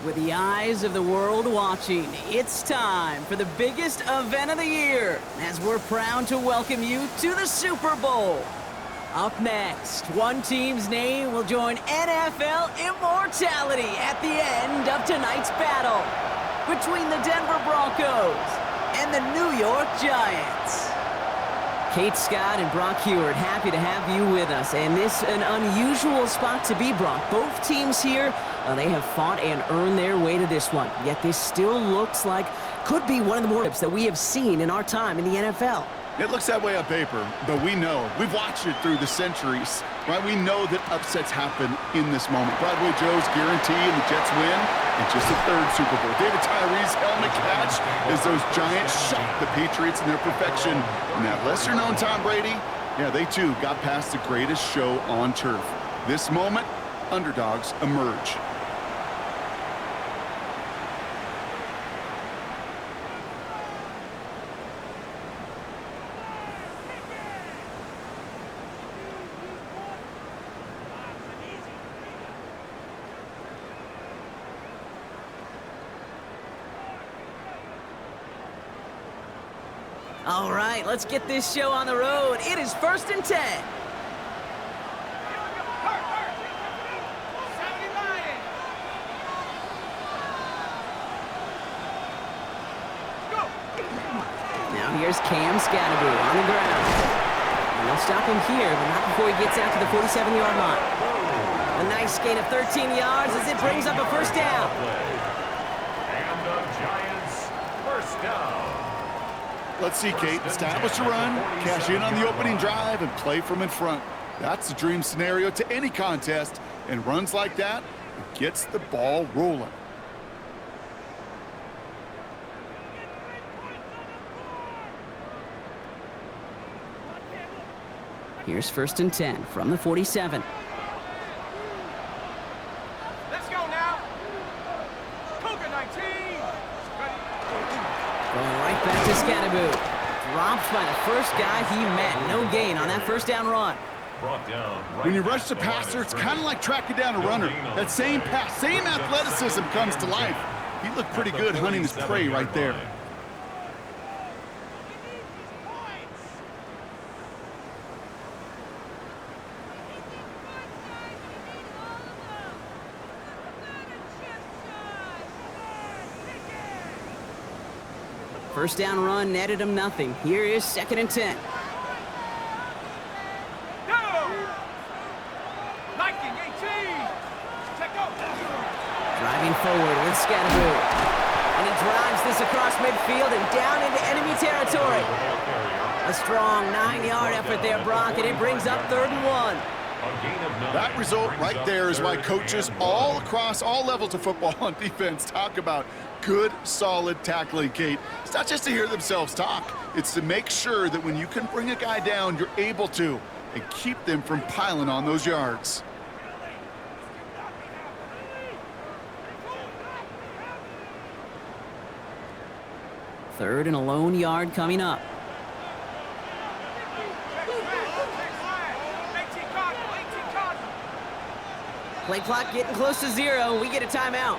With the eyes of the world watching, it's time for the biggest event of the year, as we're proud to welcome you to the Super Bowl. Up next, one team's name will join NFL immortality at the end of tonight's battle between the Denver Broncos and the New York Giants. Kate Scott and Brock Heward, happy to have you with us. And this an unusual spot to be, Brock. Both teams here, they have fought and earned their way to this one. Yet this still looks like could be one of the more that we have seen in our time in the NFL. It looks that way on paper, but we know. We've watched it through the centuries, right? We know that upsets happen in this moment. Broadway Joe's guarantee and the Jets win in just the third Super Bowl. David Tyree's helmet catch as those Giants shocked the Patriots in their perfection. And that lesser-known Tom Brady, yeah, they too got past the greatest show on turf. This moment, underdogs emerge. All right, let's get this show on the road. It is 1st and 10. Now here's Cam Scatterby on the ground. And they'll stop him here, but not before he gets out to the 47-yard line. A nice gain of 13 yards as it brings up a first down. And the Giants, first down. Let's see, Kate. Establish a run, cash in on the opening drive, and play from in front. That's the dream scenario to any contest, and runs like that, it gets the ball rolling. Here's 1st and 10 from the 47. Let's go now. Cougar 19. Going right back to Scatterby. Dropped by the first guy he met. No gain on that first down run. When you rush the passer, it's kind of like tracking down a runner. That same pass, same athleticism comes to life. He looked pretty good hunting his prey right there. First down run netted him nothing. Here is 2nd and 10. Driving forward with Scatterby. And he drives this across midfield and down into enemy territory. A strong 9-yard effort there, Brock, and it brings up 3rd and 1. That result right there is why coaches all across all levels of football on defense talk about good, solid tackling, Kate. It's not just to hear themselves talk. It's to make sure that when you can bring a guy down, you're able to, and keep them from piling on those yards. Third and a lone yard coming up. Play clock getting close to 0. We get a timeout.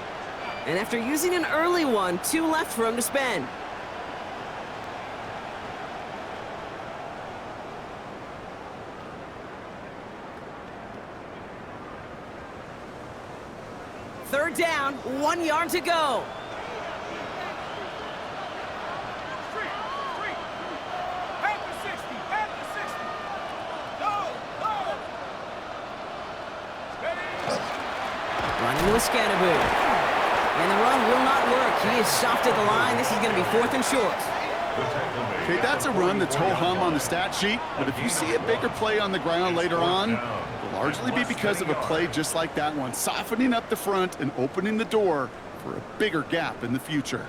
And after using an early one, 2 left for him to spend. Third down, 1 yard to go. Running with Scatterby. And the run will not work. He is soft at the line. This is going to be 4th and short. Okay, that's a run that's ho-hum on the stat sheet, but if you see a bigger play on the ground later on, it'll largely be because of a play just like that one, softening up the front and opening the door for a bigger gap in the future.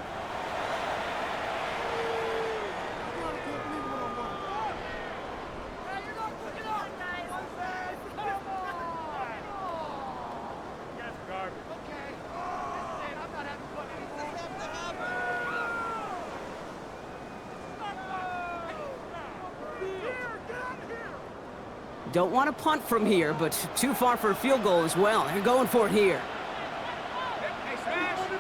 Don't want to punt from here, but too far for a field goal as well. They're going for it here. Hey, smash.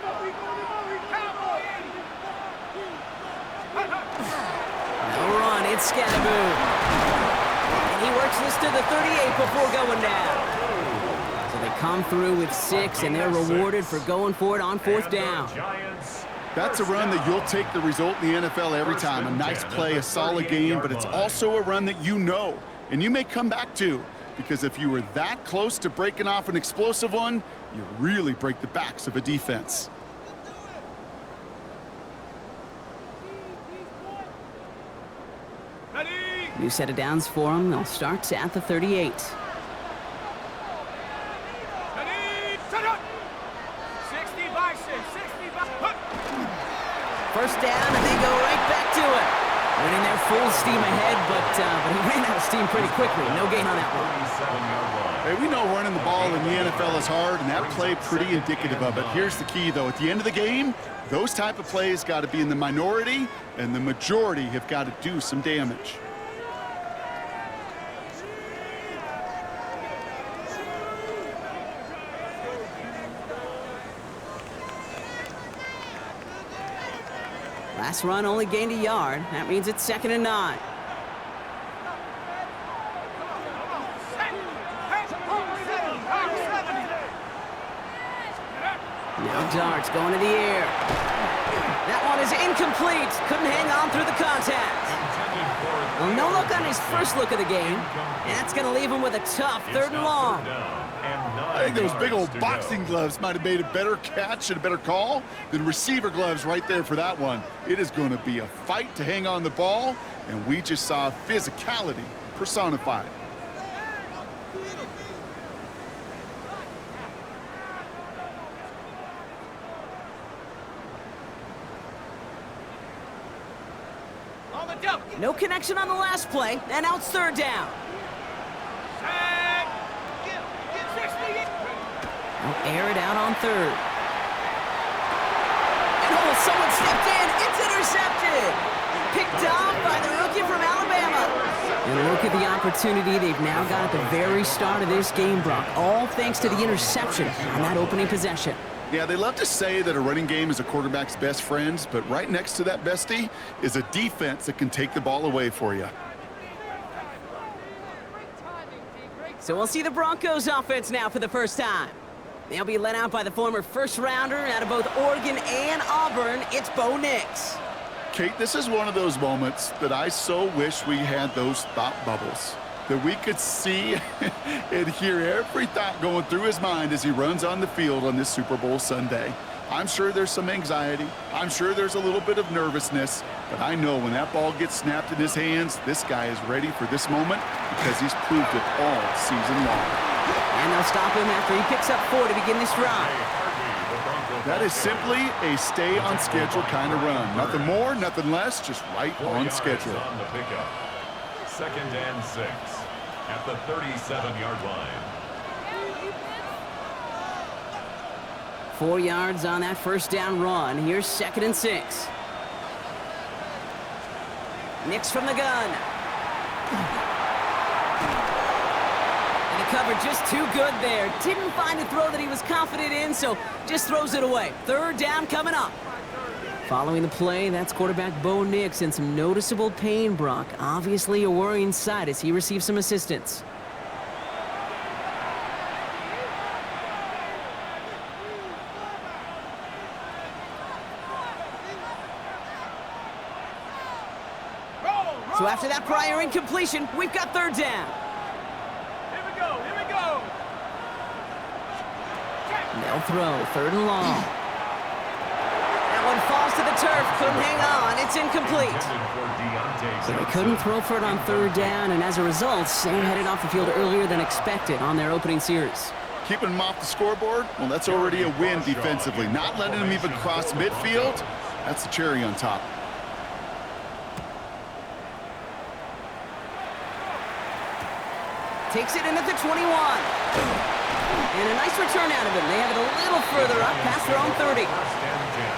march this to the 38 before going down. So they come through with 6, and they're rewarded for going for it on 4th down. That's a run that you'll take the result in the NFL every time. A nice play, a solid game, but it's also a run that you know, and you may come back to, because if you were that close to breaking off an explosive one, you really break the backs of a defense. New set of downs for them. They'll start at the 38. First down, and they go right back to it. Running their full steam ahead, but he ran out of steam pretty quickly. No gain on that one. Hey, we know running the ball in the NFL is hard, and that play pretty indicative of it. Here's the key, though. At the end of the game, those type of plays got to be in the minority, and the majority have got to do some damage. Last run only gained a yard. That means it's 2nd and 9. Now darts going to the air. That one is incomplete. Couldn't hang on through the contact. Well, no look on his first look of the game. And that's going to leave him with a tough 3rd and long. I think those big old boxing gloves might have made a better catch and a better call than receiver gloves right there for that one. It is going to be a fight to hang on the ball, and we just saw physicality personified. No connection on the last play, and now it's 3rd down. They'll air it out on 3rd. And oh, someone stepped in. It's intercepted. Picked off by the rookie from Alabama. And look at the opportunity they've now got at the very start of this game, Brock. All thanks to the interception on that opening possession. Yeah, they love to say that a running game is a quarterback's best friend, but right next to that bestie is a defense that can take the ball away for you. So we'll see the Broncos offense now for the first time. They'll be led out by the former first-rounder out of both Oregon and Auburn. It's Bo Nix. Kate, this is one of those moments that I so wish we had those thought bubbles, that we could see and hear every thought going through his mind as he runs on the field on this Super Bowl Sunday. I'm sure there's some anxiety. I'm sure there's a little bit of nervousness, but I know when that ball gets snapped in his hands, this guy is ready for this moment because he's proved it all season long. And they'll stop him after he picks up 4 to begin this drive. That is simply a stay on schedule kind of run. Nothing more, nothing less, just right on schedule. On the pickup. 2nd and 6 at the 37-yard line. 4 yards on that first down run. Here's 2nd and 6. Nix from the gun. And the cover just too good there. Didn't find a throw that he was confident in, so just throws it away. 3rd down coming up. Following the play, that's quarterback Bo Nix in some noticeable pain, Brock. Obviously a worrying sight as he receives some assistance. So after that prior incompletion, we've got 3rd down. Here we go, here we go. They'll throw 3rd and long. That one falls to the turf, couldn't hang on, it's incomplete. So they couldn't throw for it on 3rd down, and as a result, they're headed off the field earlier than expected on their opening series. Keeping him off the scoreboard, well, that's already a win defensively. Not letting him even cross midfield, that's the cherry on top. Takes it in at the 21. And a nice return out of him. They have it a little further up past their own 30.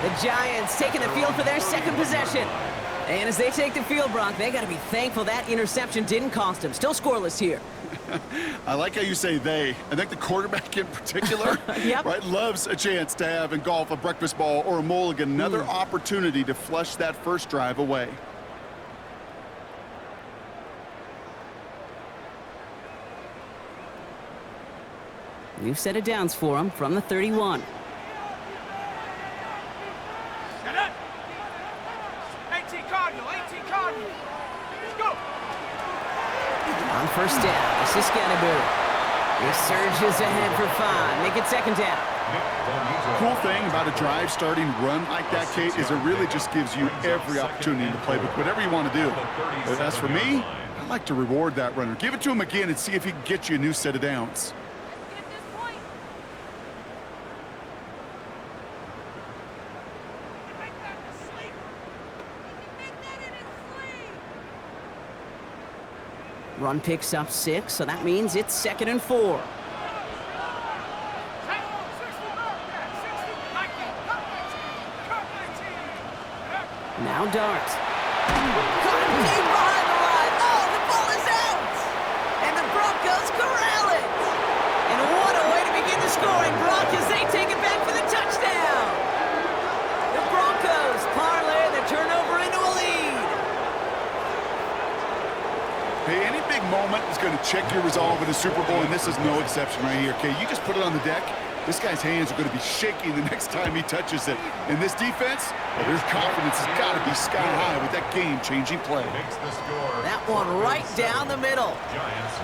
The Giants taking the field for their 2nd possession. And as they take the field, Brock, they got to be thankful that interception didn't cost them. Still scoreless here. I like how you say they. I think the quarterback in particular Yep. right, loves a chance to have in golf a breakfast ball or a mulligan, another opportunity to flush that first drive away. New set of downs for him from the 31. Set up. 18 Cardinal, 18 Cardinal. Let's go. On first down, this is Scatterbury. He surges ahead for 5. Make it second down. Cool thing about a drive starting run like that, Kate, is it really just gives you every opportunity in the playbook, whatever you want to do. But as for me, I like to reward that runner. Give it to him again and see if he can get you a new set of downs. Run picks up 6, so that means it's 2nd and 4. Now Dart. Caught him deep behind the line. Oh, the ball is out! And the Broncos corral it! And what a way to begin the scoring, Brock, as they take it back for the touchdown! The Broncos parlay the turnover into a lead. Hey, any big moment is going to check your resolve in the Super Bowl, and this is no exception right here, okay? You just put it on the deck. This guy's hands are going to be shaking the next time he touches it. In this defense, well, their confidence has got to be sky high with that game-changing play. That one right down the middle.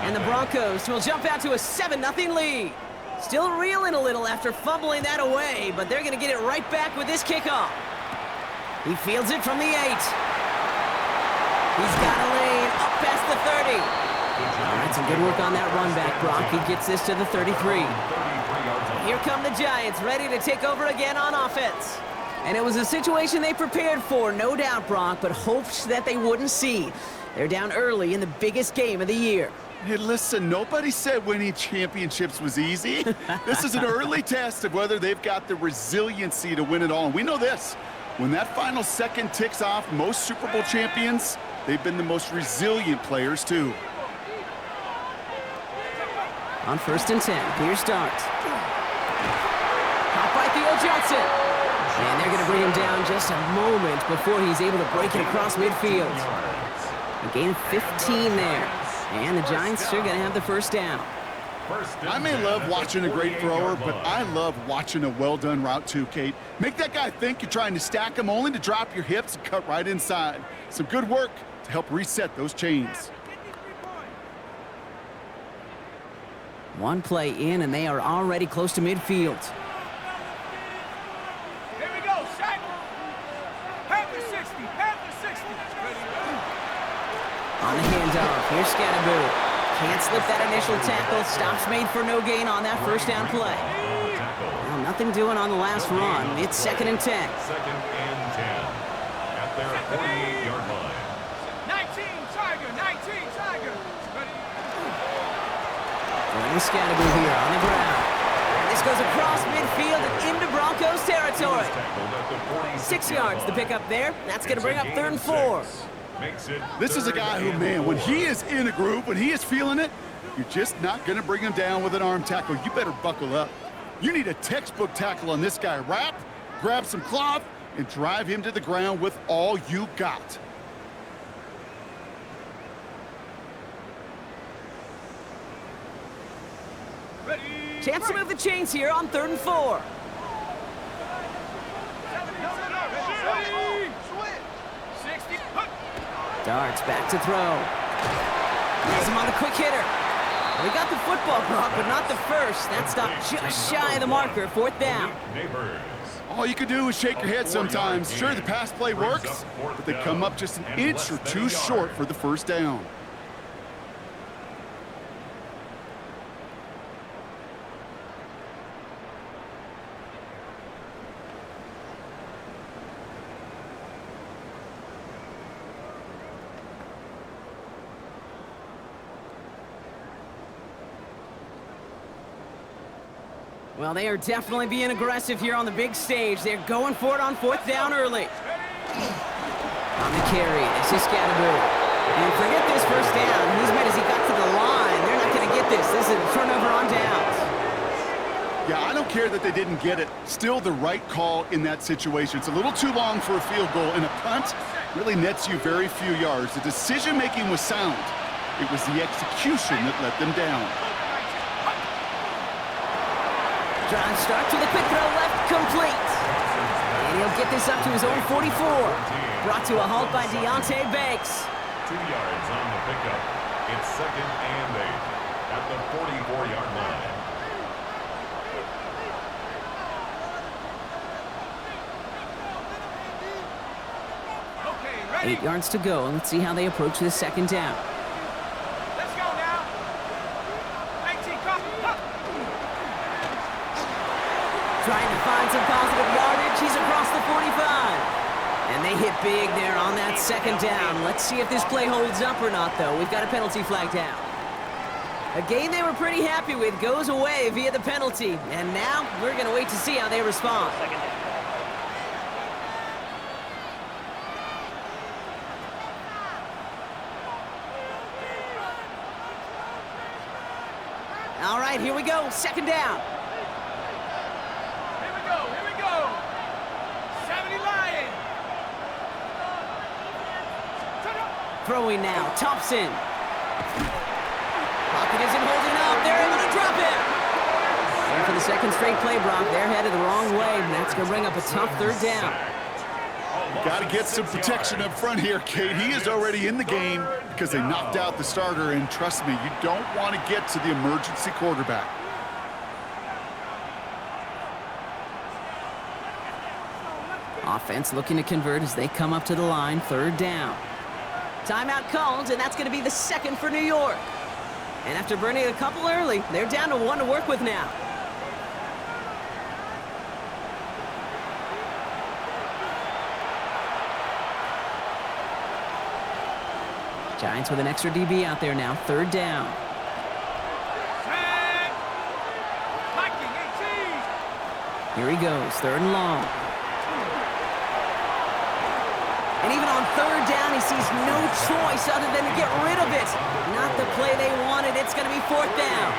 And the Broncos will jump out to a 7-0 lead. Still reeling a little after fumbling that away, but they're going to get it right back with this kickoff. He fields it from the 8. He's got a lane up past the 30. All right, some good work on that run back, Brock. He gets this to the 33. Here come the Giants, ready to take over again on offense. And it was a situation they prepared for, no doubt, Brock, but hoped that they wouldn't see. They're down early in the biggest game of the year. Hey, listen, nobody said winning championships was easy. This is an early test of whether they've got the resiliency to win it all. And we know this. When that final second ticks off, most Super Bowl champions, they've been the most resilient players, too. On 1st and 10, here's Dart. Caught by Theo Johnson. And they're going to bring him down just a moment before he's able to break it across midfield. A gain of 15 there. And the Giants are going to have the first down. I may love watching a great thrower, but I love watching a well-done route too, Kate. Make that guy think you're trying to stack him only to drop your hips and cut right inside. Some good work to help reset those chains. One play in, and they are already close to midfield. Here we go, Shaq. Panther 60, Panther 60. On the handoff, here's Scatterbury. Can't slip that initial tackle. Stops made for no gain on that first down play. Well, nothing doing on the last run. It's 2nd and 10. 2nd and 10 at their 48-yard line. 19 Tiger, 19 Tiger. Running Scatterbury here on the ground. And this goes across midfield and into Broncos territory. 6 yards the pickup there. That's going to bring up 3rd and 4. This is a guy who, man, when he is in a groove, when he is feeling it, you're just not going to bring him down with an arm tackle. You better buckle up. You need a textbook tackle on this guy. Wrap, grab some cloth, and drive him to the ground with all you got. Chance to move the chains here on 3rd and 4. Darts back to throw. Has him on the quick hitter. We got the football, Brock, but not the first. That stopped just shy of the marker. 4th down. All you can do is shake your head sometimes. Sure, the pass play works, but they come up just an inch or two short for the first down. Well, they are definitely being aggressive here on the big stage. They're going for it on 4th down early. On the carry, this is Scatterbury. And forget this first down. He's made as he got to the line. They're not going to get this. This is a turnover on downs. Yeah, I don't care that they didn't get it. Still the right call in that situation. It's a little too long for a field goal, and a punt really nets you very few yards. The decision-making was sound. It was the execution that let them down. Drive starts with a quick throw left, complete. And he'll get this up to his own 44. Brought to a halt by Deontay Banks. 2 yards on the pickup. It's 2nd and 8 at the 44-yard line. Okay, ready? 8 yards to go. Let's see how they approach this 2nd down. Let's go now. 19, come. Trying to find some positive yardage. He's across the 45. And they hit big there on that 2nd down. Let's see if this play holds up or not, though. We've got a penalty flag down. A game they were pretty happy with goes away via the penalty. And now we're going to wait to see how they respond. All right, here we go. 2nd down. Here we go. 70 Lion. Throwing now. Thompson. Pocket isn't holding up. They're able to drop it. And for the 2nd straight play, Brock, they're headed the wrong way. And that's going to bring up a tough 3rd down. Got to get some protection up front here, Kate. He is already in the game because they knocked out the starter. And trust me, you don't want to get to the emergency quarterback. Offense looking to convert as they come up to the line. 3rd down. Timeout called, and that's going to be the 2nd for New York. And after burning a couple early, they're down to 1 to work with now. Giants with an extra DB out there now. 3rd down. Set. Viking 18. Here he goes. 3rd and long. And even on 3rd down, he sees no choice other than to get rid of it. Not the play they wanted. It's going to be 4th down.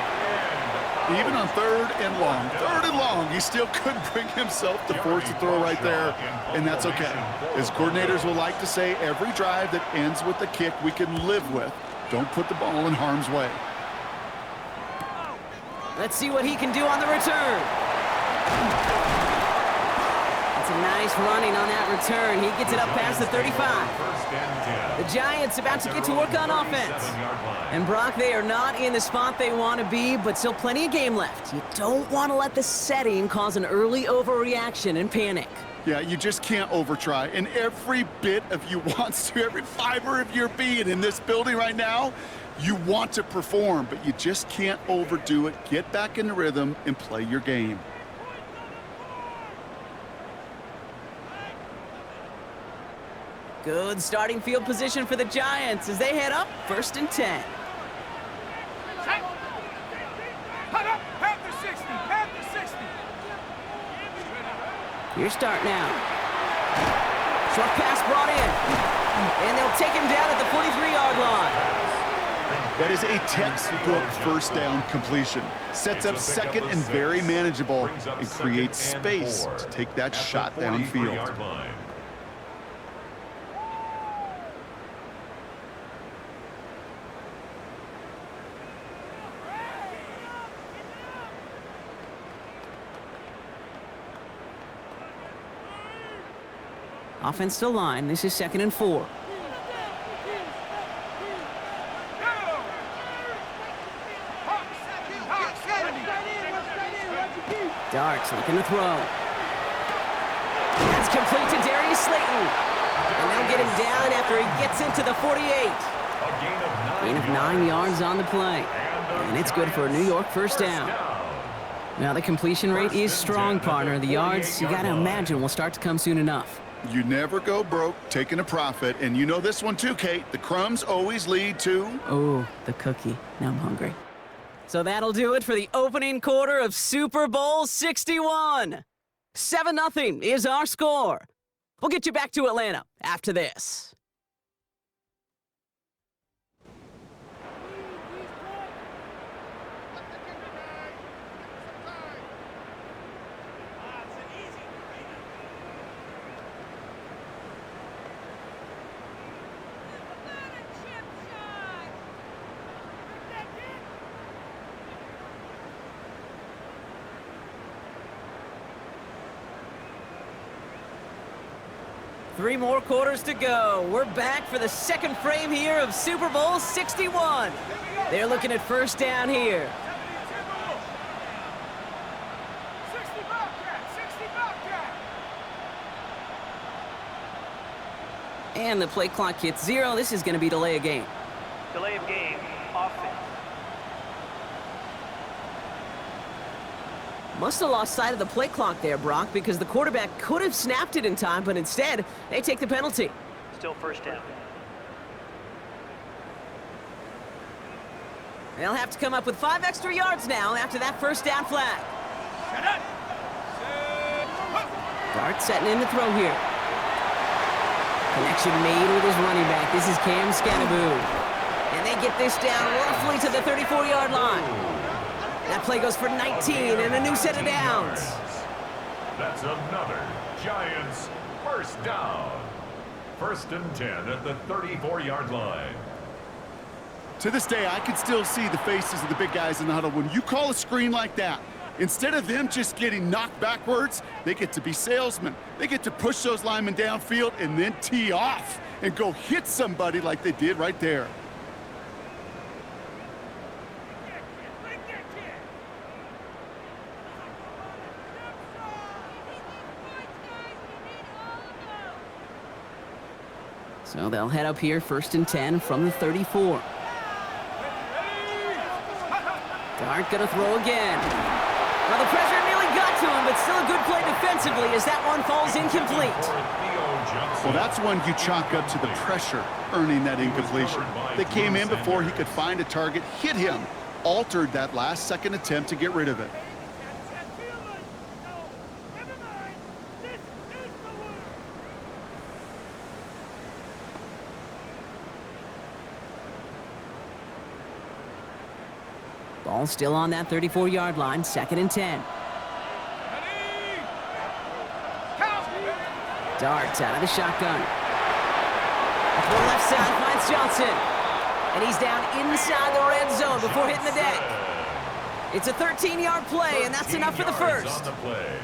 Even on 3rd and long, he still couldn't bring himself to force the throw right there, and that's okay. As coordinators will like to say, every drive that ends with a kick we can live with. Don't put the ball in harm's way. Let's see what he can do on the return. That's a nice running on that return. He gets it up past the 35. The Giants about to get to work on offense. And Brock, they are not in the spot they want to be, but still plenty of game left. You don't want to let the setting cause an early overreaction and panic. Yeah, you just can't overtry. And every bit of you wants to, every fiber of your being in this building right now, you want to perform, but you just can't overdo it. Get back in the rhythm and play your game. Good starting field position for the Giants as they head up 1st and 10. Set. Cut up. Panther 60. Panther 60. Your start now. Short pass brought in. And they'll take him down at the 43-yard line. That is a textbook 1st down completion. Sets up 2nd and very manageable and creates space to take that shot downfield. Offense to line. This is 2nd and 4. Darts looking to throw. That's complete to Darius Slayton. And they'll get him down after he gets into the 48. Gain of 9 yards on the play. And it's good for a New York 1st down. Now the completion rate is strong, partner. The yards, you got to imagine, will start to come soon enough. You never go broke taking a profit, and you know this one too, Kate. The crumbs always lead to... Oh, the cookie. Now I'm hungry. So that'll do it for the opening quarter of Super Bowl 61. 7-0 is our score. We'll get you back to Atlanta after this. 3 more quarters to go. We're back for the second frame here of Super Bowl 61. They're looking at first down here. 60 Bobcat, 60 Bobcat. And the play clock hits 0. This is going to be delay of game. Delay of game, offense. Must have lost sight of the play clock there, Brock, because the quarterback could have snapped it in time, but instead, they take the penalty. Still first down. They'll have to come up with 5 extra yards now after that first down flag. Shut up. Dart setting in to throw here. Connection made with his running back. This is Cam Scanaboo. And they get this down roughly to the 34-yard line. That play goes for 19 and a new set of downs. That's another Giants first down. First and 10 at the 34-yard line. To this day, I can still see the faces of the big guys in the huddle. When you call a screen like that, instead of them just getting knocked backwards, they get to be salesmen. They get to push those linemen downfield and then tee off and go hit somebody like they did right there. So they'll head up here, first and 10 from the 34. Dart gonna throw again. Well, the pressure nearly got to him, but still a good play defensively as that one falls incomplete. Well, that's one you chalk up to the pressure earning that incompletion. They came in before he could find a target, hit him, altered that last-second attempt to get rid of it. Ball still on that 34-yard line, second and 10. Dart out of the shotgun. For left side finds Johnson. And he's down inside the red zone before hitting the deck. It's a 13-yard play, and that's enough for the first.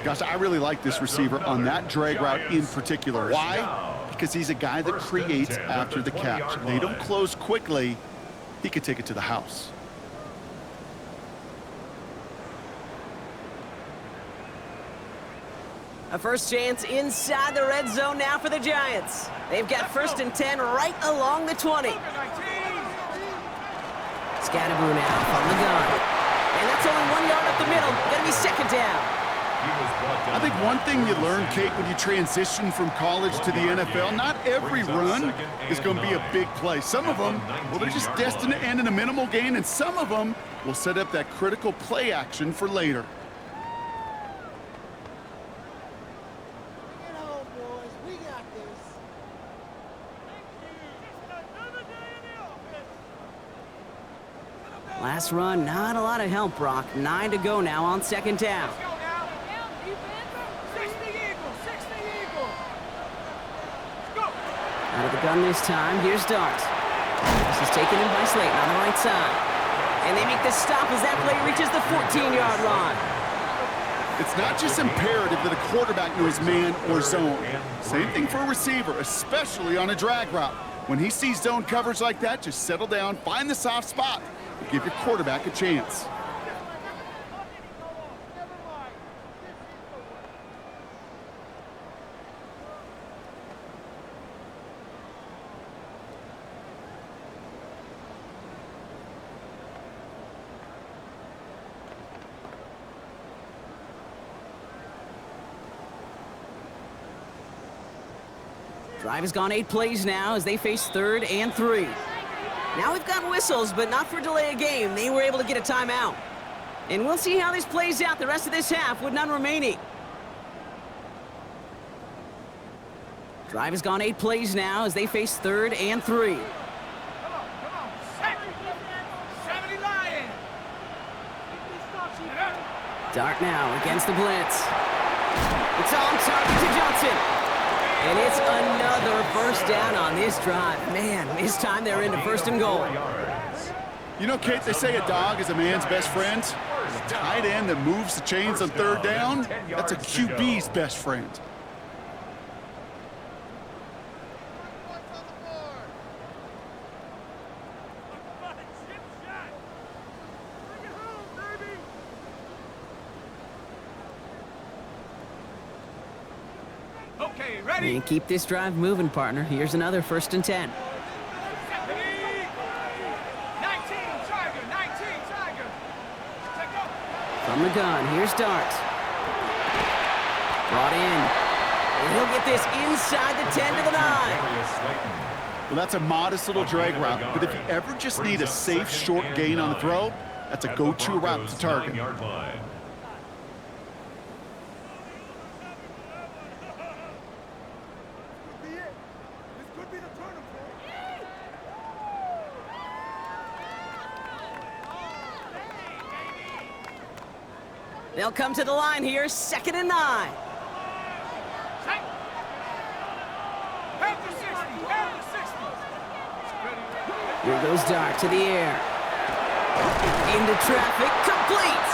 Gosh, I really like this receiver on that drag route in particular. Why? Because he's a guy that creates after the catch. If they don't close quickly, he could take it to the house. A first chance inside the red zone now for the Giants. They've got first and 10 right along the 20. Scanaboo now from the gun. And that's only 1 yard up the middle. Gonna be second down. I think one thing you learn, Kate, when you transition from college to the NFL, not every run is going to be a big play. Some of them, well, they're just destined to end in a minimal gain, and some of them will set up that critical play action for later. Last run, not a lot of help, Brock. 9 to go now on second down. Out of the gun this time, here's Dart. This is taken in by Slayton on the right side. And they make the stop as that play reaches the 14-yard line. It's not just imperative that a quarterback knows man or zone. Same thing for a receiver, especially on a drag route. When he sees zone coverage like that, just settle down, find the soft spot, and give your quarterback a chance. Drive has gone 8 plays now as they face 3rd and 3. Now we've got whistles, but not for delay of game. They were able to get a timeout. And we'll see how this plays out the rest of this half with none remaining. Drive has gone 8 plays now as they face 3rd and 3. Come on. 70 Lions. Dart now against the blitz. It's on target to Johnson. And it's another first down on this drive. Man, this time they're into first and goal. You know, Kate, they say a dog is a man's best friend. A tight end that moves the chains on 3rd down, that's a QB's best friend. ready. And keep this drive moving, partner. Here's another 1st and 10. 19 Tiger, 19 Tiger. Take up. From the gun, here's Dart. Brought in. And he'll get this inside the 10 to the 9. Well, that's a modest little drag route, but if you ever just need a safe, short gain on the throw, that's a go-to route to target. They'll come to the line here, 2nd and 9. Panther 60, Panther 60. Here goes Dart to the air. Into traffic, complete.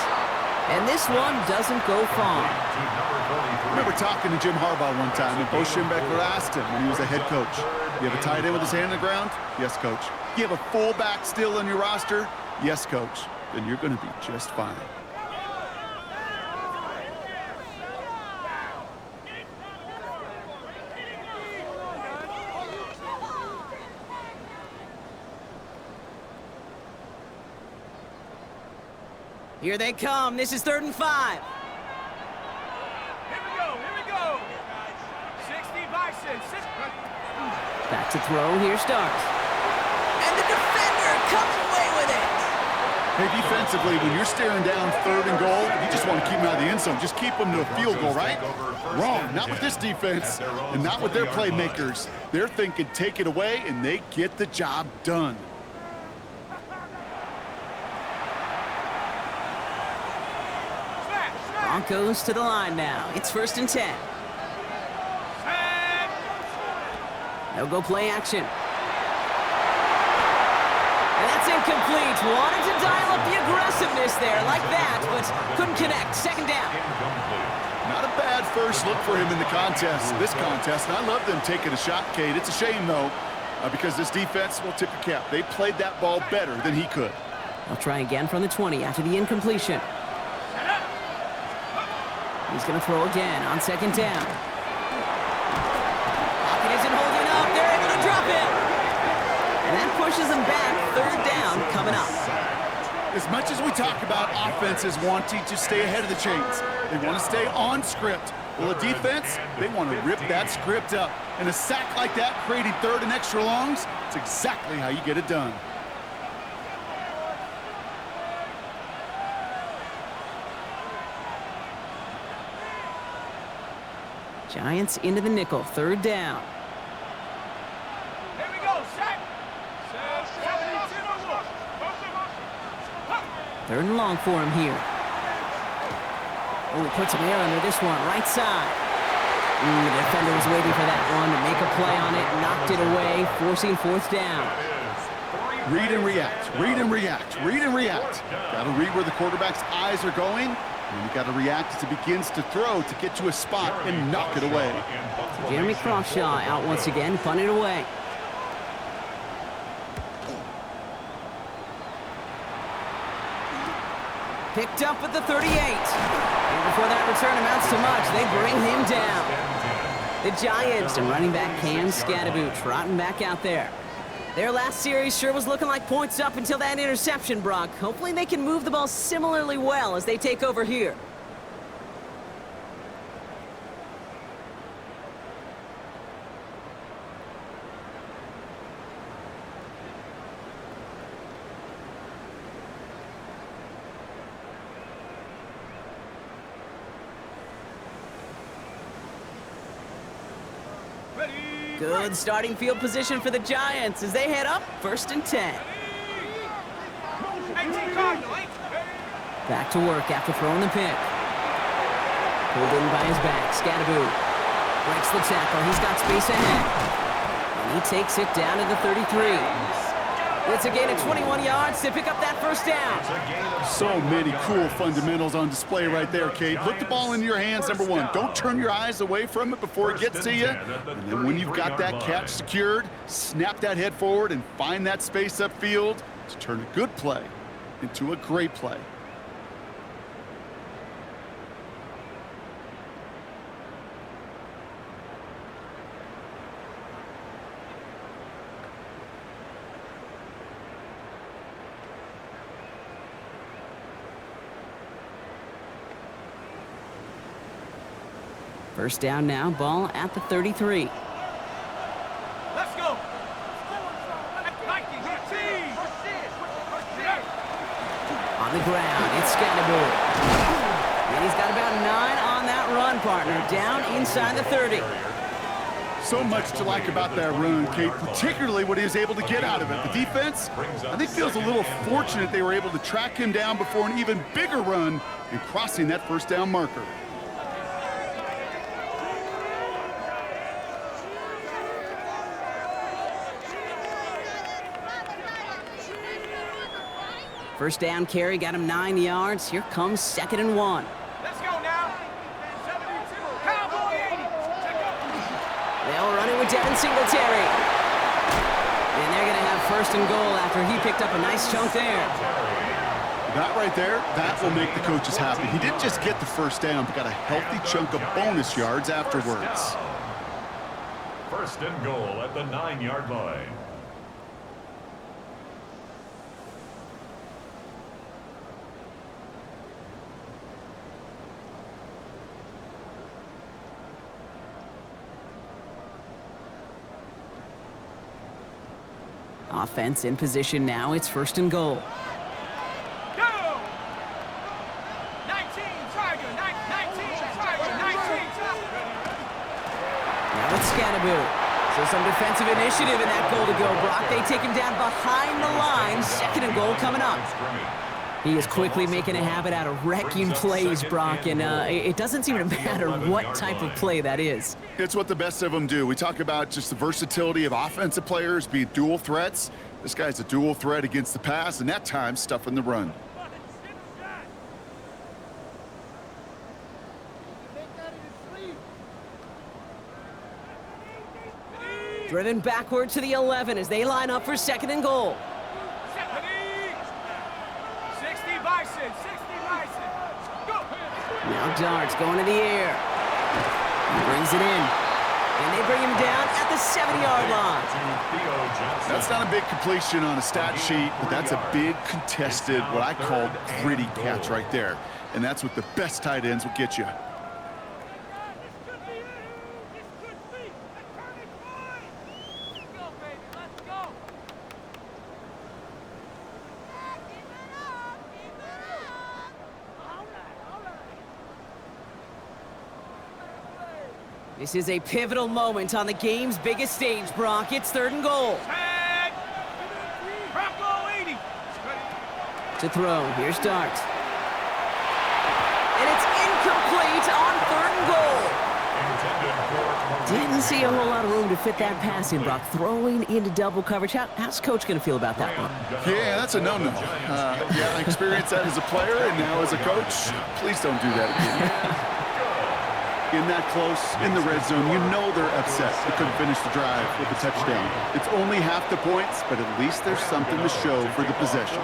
And this one doesn't go far. I remember talking to Jim Harbaugh one time, and Bo Schembechler asked him when he was a head coach, you have a tight end with his hand on the ground? Yes, coach. You have a fullback still on your roster? Yes, coach. Then you're going to be just fine. Here they come. This is 3rd and 5. Here we go. 60 Bison, 6. Back to throw. Here's Dart. And the defender comes away with it. Hey, defensively, when you're staring down 3rd and goal, you just want to keep them out of the end zone. Just keep them to a field goal, right? Wrong. Not with this defense and not with their playmakers. They're thinking take it away, and they get the job done. Broncos to the line now. It's 1st and 10. They'll go play action. And that's incomplete. Wanted to dial up the aggressiveness there like that, but couldn't connect. 2nd down. Not a bad first look for him in the contest, this contest. And I love them taking a shot, Cade. It's a shame, though, because this defense will tip your cap. They played that ball better than he could. They'll try again from the 20 after the incompletion. He's going to throw again on 2nd down. Pocket isn't holding up. They're able to drop him. And that pushes them back. 3rd down coming up. As much as we talk about offenses wanting to stay ahead of the chains, they want to stay on script. Well, a defense, they want to rip that script up. And a sack like that, creating 3rd and extra longs, it's exactly how you get it done. Giants into the nickel. 3rd down. Here we go, set. 3rd and long for him here. Oh, he puts some air under this one. Right side. The defender was waiting for that one to make a play on it. Knocked it away, forcing 4th down. Read and react, read and react, read and react. Got to read where the quarterback's eyes are going, and you got to react as it begins to throw to get to a spot and knock it away. Jeremy Crawshaw out once again, punted away. Picked up at the 38. And before that return amounts to much, they bring him down. The Giants and running back Cam Scadaboo trotting back out there. Their last series sure was looking like points up until that interception, Brock. Hopefully they can move the ball similarly well as they take over here. Good starting field position for the Giants as they head up 1st and 10. Back to work after throwing the pick. Pulled in by his back. Scadaboo breaks the tackle. He's got space ahead. And he takes it down to the 33. It's a gain of 21 yards to pick up that 1st down. So many cool fundamentals on display right there, Cade. Put the ball in your hands, number one. Don't turn your eyes away from it before it gets to you. And then when you've got that catch secured, snap that head forward and find that space upfield to turn a good play into a great play. First down now, ball at the 33. Let's go. On the ground, it's Superbowl. And he's got about 9 on that run, partner, down inside the 30. So much to like about that run, Kate, particularly what he was able to get out of it. The defense, I think, feels a little fortunate they were able to track him down before an even bigger run and crossing that first down marker. First down carry got him 9 yards. Here comes 2nd and 1. Let's go now. 72. Cowboy 80. They'll run it with Devin Singletary. And they're going to have 1st and goal after he picked up a nice chunk there. That right there, that will make the coaches happy. He didn't just get the first down, but got a healthy chunk of bonus yards afterwards. 1st and goal at the 9-yard line. Offense in position now. It's 1st and goal. Go! 19, Tiger. 19, Tiger. 19, Tiger. Now it's Superbowl. So some defensive initiative in that goal to go. Brock, they take him down behind the line. 2nd and goal coming up. He is quickly making a habit out of wrecking plays, Brock, and it doesn't seem to matter what type of play that is. It's what the best of them do. We talk about just the versatility of offensive players, be dual threats. This guy's a dual threat against the pass, and that time stuffing the run. Driven backward to the 11 as they line up for 2nd and goal. 60 Bison. 60 Bison. Go! Now Dart's going to the air. He brings it in. And they bring him down at the 7-yard line. That's not a big completion on a stat sheet, but that's a big contested, what I call gritty catch right there. And that's what the best tight ends will get you. This is a pivotal moment on the game's biggest stage, Brock. It's 3rd and goal. Tag! Bronco 80. To throw, here's Dart. And it's incomplete on 3rd and goal. Didn't see a whole lot of room to fit that pass in, Brock. Throwing into double coverage. How's Coach going to feel about that one? Yeah, that's a no-no. Yeah, I experienced that as a player and now as a coach. Please don't do that again. In that close, in the red zone, you know they're upset. They couldn't finish the drive with a touchdown. It's only half the points, but at least there's something to show for the possession.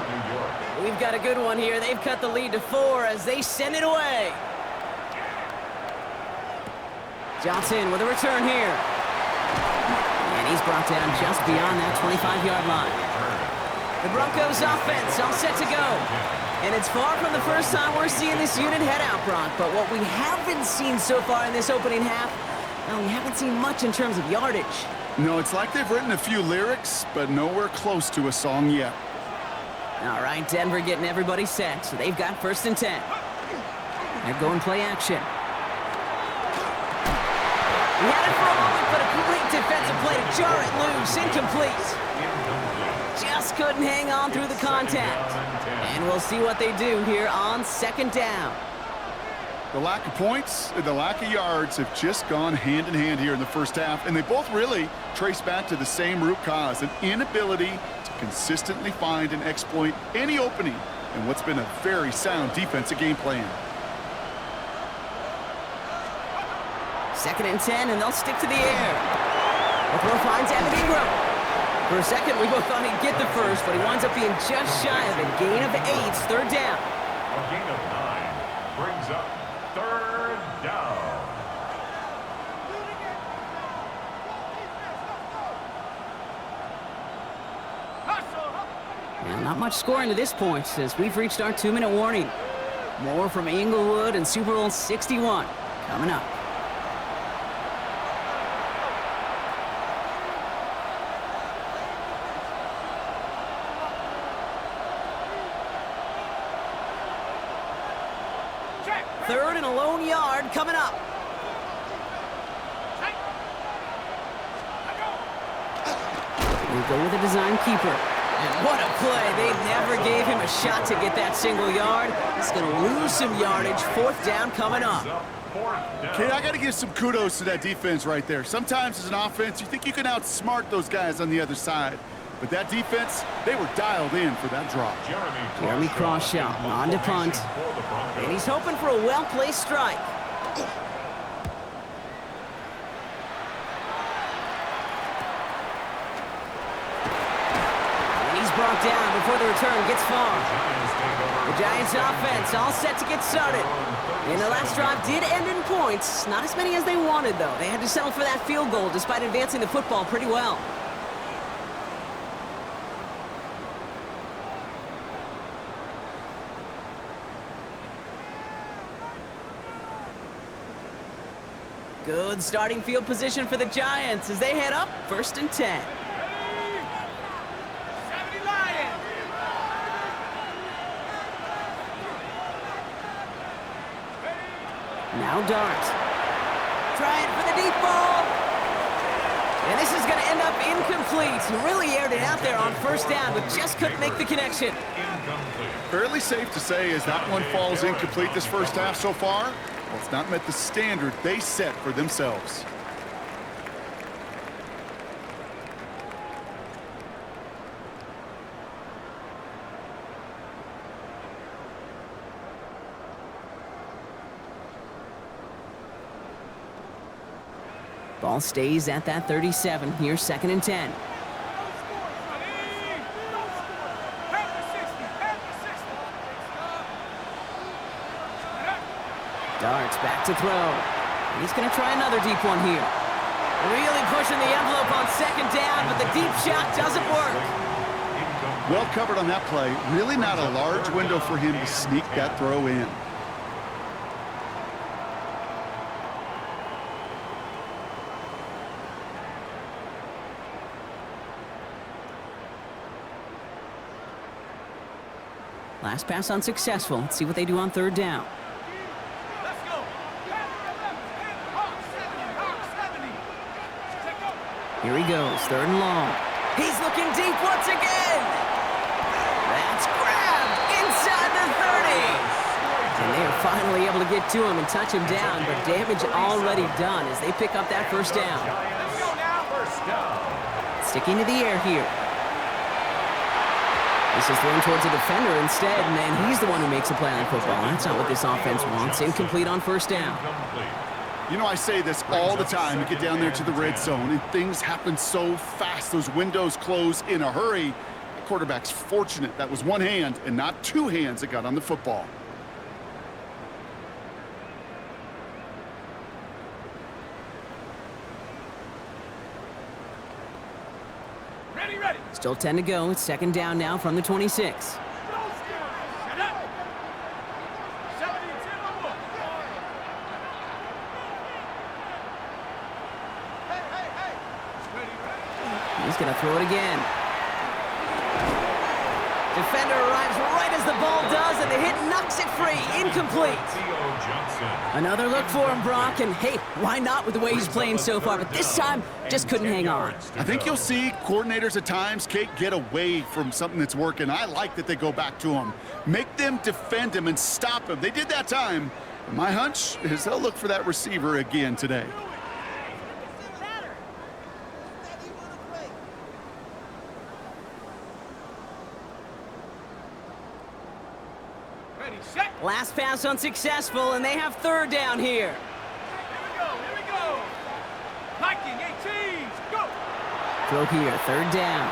We've got a good one here. They've cut the lead to 4 as they send it away. Johnson with a return here. And he's brought down just beyond that 25-yard line. The Broncos offense all set to go. And it's far from the first time we're seeing this unit head out, Brock. But what we haven't seen so far in this opening half, well, we haven't seen much in terms of yardage. No, it's like they've written a few lyrics, but nowhere close to a song yet. All right, Denver getting everybody set. So they've got 1st and 10. They're going play action. He had it for a moment, but a great defensive play to jar it loose. Incomplete. Just couldn't hang on through the contact. And we'll see what they do here on 2nd down. The lack of points and the lack of yards have just gone hand in hand here in the first half, and they both really trace back to the same root cause, an inability to consistently find and exploit any opening in what's been a very sound defensive game plan. 2nd and 10, and they'll stick to the air. The throw finds Evan Ingram. For a second, we both thought he'd get the first, but he winds up being just shy of a gain of 8. 3rd down. A gain of 9 brings up 3rd down. Now, not much scoring to this point as we've reached our 2-minute warning. More from Inglewood and Super Bowl 61 coming up. 3rd and a lone yard coming up. We'll go with a design keeper. And what a play. They never gave him a shot to get that single yard. He's going to lose some yardage. 4th down coming up. Okay, I got to give some kudos to that defense right there. Sometimes as an offense, you think you can outsmart those guys on the other side. But that defense, they were dialed in for that drop. Jeremy Crawshaw on to punt. And he's hoping for a well-placed strike. And he's brought down before the return gets far. The Giants offense all set to get started. And the last drive did end in points. Not as many as they wanted, though. They had to settle for that field goal despite advancing the football pretty well. Good starting field position for the Giants as they head up 1st and 10. 70 Lions. Now Dart. Trying for the deep ball. And this is going to end up incomplete. He really aired it out there on 1st down, but just couldn't make the connection. Fairly safe to say as that one falls incomplete this first half so far. Well, it's not met the standard they set for themselves. Ball stays at that 37. Here's 2nd and 10. Darts back to throw. And he's going to try another deep one here. Really pushing the envelope on 2nd down, but the deep shot doesn't work. Well covered on that play. Really not a large window for him to sneak that throw in. Last pass unsuccessful. Let's see what they do on 3rd down. Here he goes, 3rd and long. He's looking deep once again. That's grabbed inside the 30. And they are finally able to get to him and touch him down, but damage already done as they pick up that 1st down. Sticking to the air here. This is thrown towards a defender instead, and he's the one who makes a play on football. That's not what this offense wants. Incomplete on 1st down. You know, I say this all the time. You get down there to the red zone, and things happen so fast. Those windows close in a hurry. The quarterback's fortunate that was one hand and not 2 hands that got on the football. Ready. Still 10 to go. It's 2nd down now from the 26. He's going to throw it again. Defender arrives right as the ball does, and the hit knocks it free. Incomplete. Another look for him, Brock, and hey, why not with the way he's playing so far? But this time, just couldn't hang on. I think you'll see coordinators at times, Kate, get away from something that's working. I like that they go back to him. Make them defend him and stop him. They did that time. My hunch is they'll look for that receiver again today. Last pass unsuccessful, and they have 3rd down here. Here we go. Viking 18, go. Throw here, 3rd down.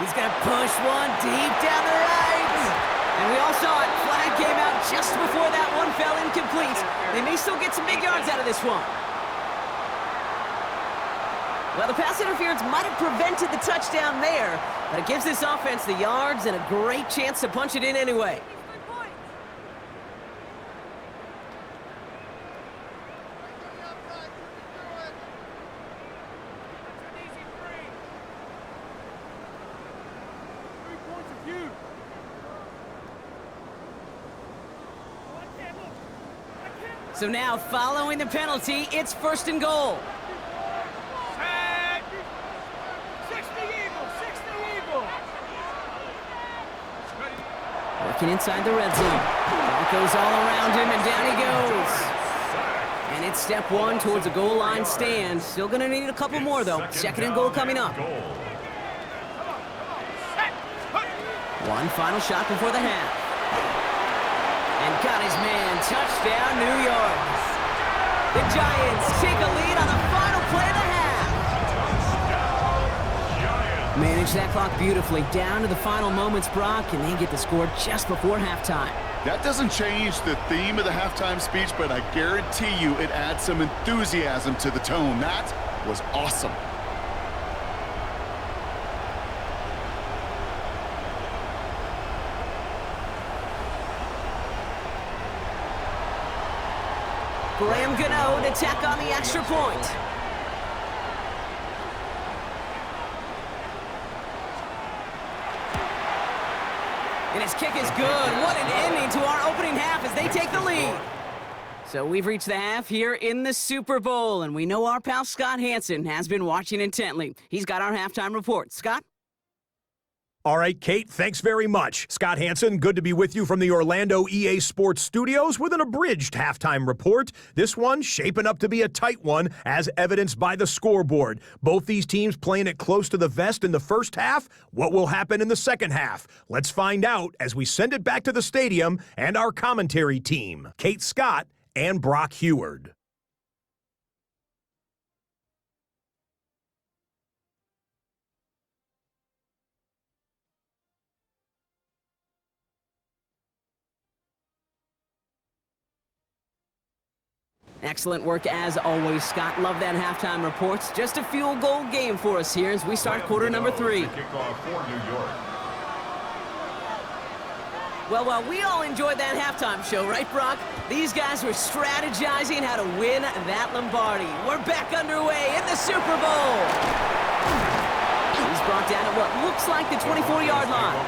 He's going to push one deep down the right. And we all saw it. Flag came out just before that one fell incomplete. They may still get some big yards out of this one. Well, the pass interference might have prevented the touchdown there, but it gives this offense the yards and a great chance to punch it in anyway. So now, following the penalty, it's 1st and goal. Set. 60 Eagle, 60 Eagle. Working inside the red zone. Broncos all around him, and down he goes. And it's step 1 towards a goal line stand. Still going to need a couple more, though. 2nd and goal coming up. One final shot before the half. And got his man. Touchdown, New York. The Giants take a lead on the final play of the half. Manage that clock beautifully. Down to the final moments, Brock, and they get the score just before halftime. That doesn't change the theme of the halftime speech, but I guarantee you it adds some enthusiasm to the tone. That was awesome. Graham Gano to tack on the extra point. And his kick is good. What an ending to our opening half as they take the lead. So we've reached the half here in the Super Bowl, and we know our pal Scott Hansen has been watching intently. He's got our halftime report. Scott? All right, Kate, thanks very much. Scott Hansen, good to be with you from the Orlando EA Sports Studios with an abridged halftime report. This one shaping up to be a tight one, as evidenced by the scoreboard. Both these teams playing it close to the vest in the first half. What will happen in the second half? Let's find out as we send it back to the stadium and our commentary team, Kate Scott and Brock Heward. Excellent work as always, Scott. Love that halftime report. Just a field goal game for us here as we start quarter number 3. Kickoff for New York. Well, we all enjoyed that halftime show, right, Brock? These guys were strategizing how to win that Lombardi. We're back underway in the Super Bowl. He's brought down at what looks like the 24-yard line.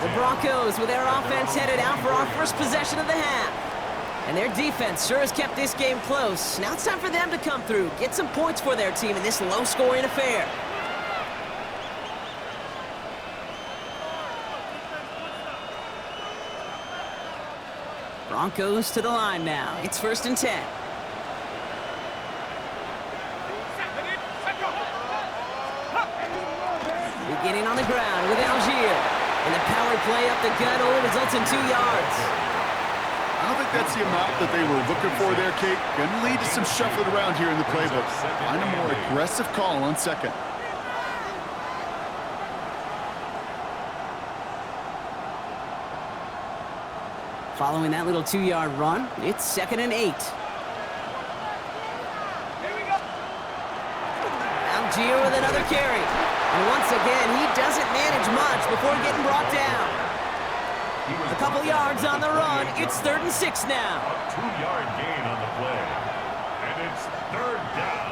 The Broncos with their offense headed out for our first possession of the half. And their defense sure has kept this game close. Now it's time for them to come through, get some points for their team in this low-scoring affair. Broncos to the line now. It's 1st and 10. Beginning on the ground with Algier. And the power play up the gut only results in 2 yards. I don't think that's the amount that they were looking for there, Kate. Going to lead to some shuffling around here in the playbook. Find a more aggressive call on 2nd. Following that little 2-yard run, it's 2nd and 8. Algier with another carry. And once again, he doesn't manage much before getting brought down. A couple yards on the run. It's 3rd and 6 now. A 2-yard gain on the play. And it's 3rd down.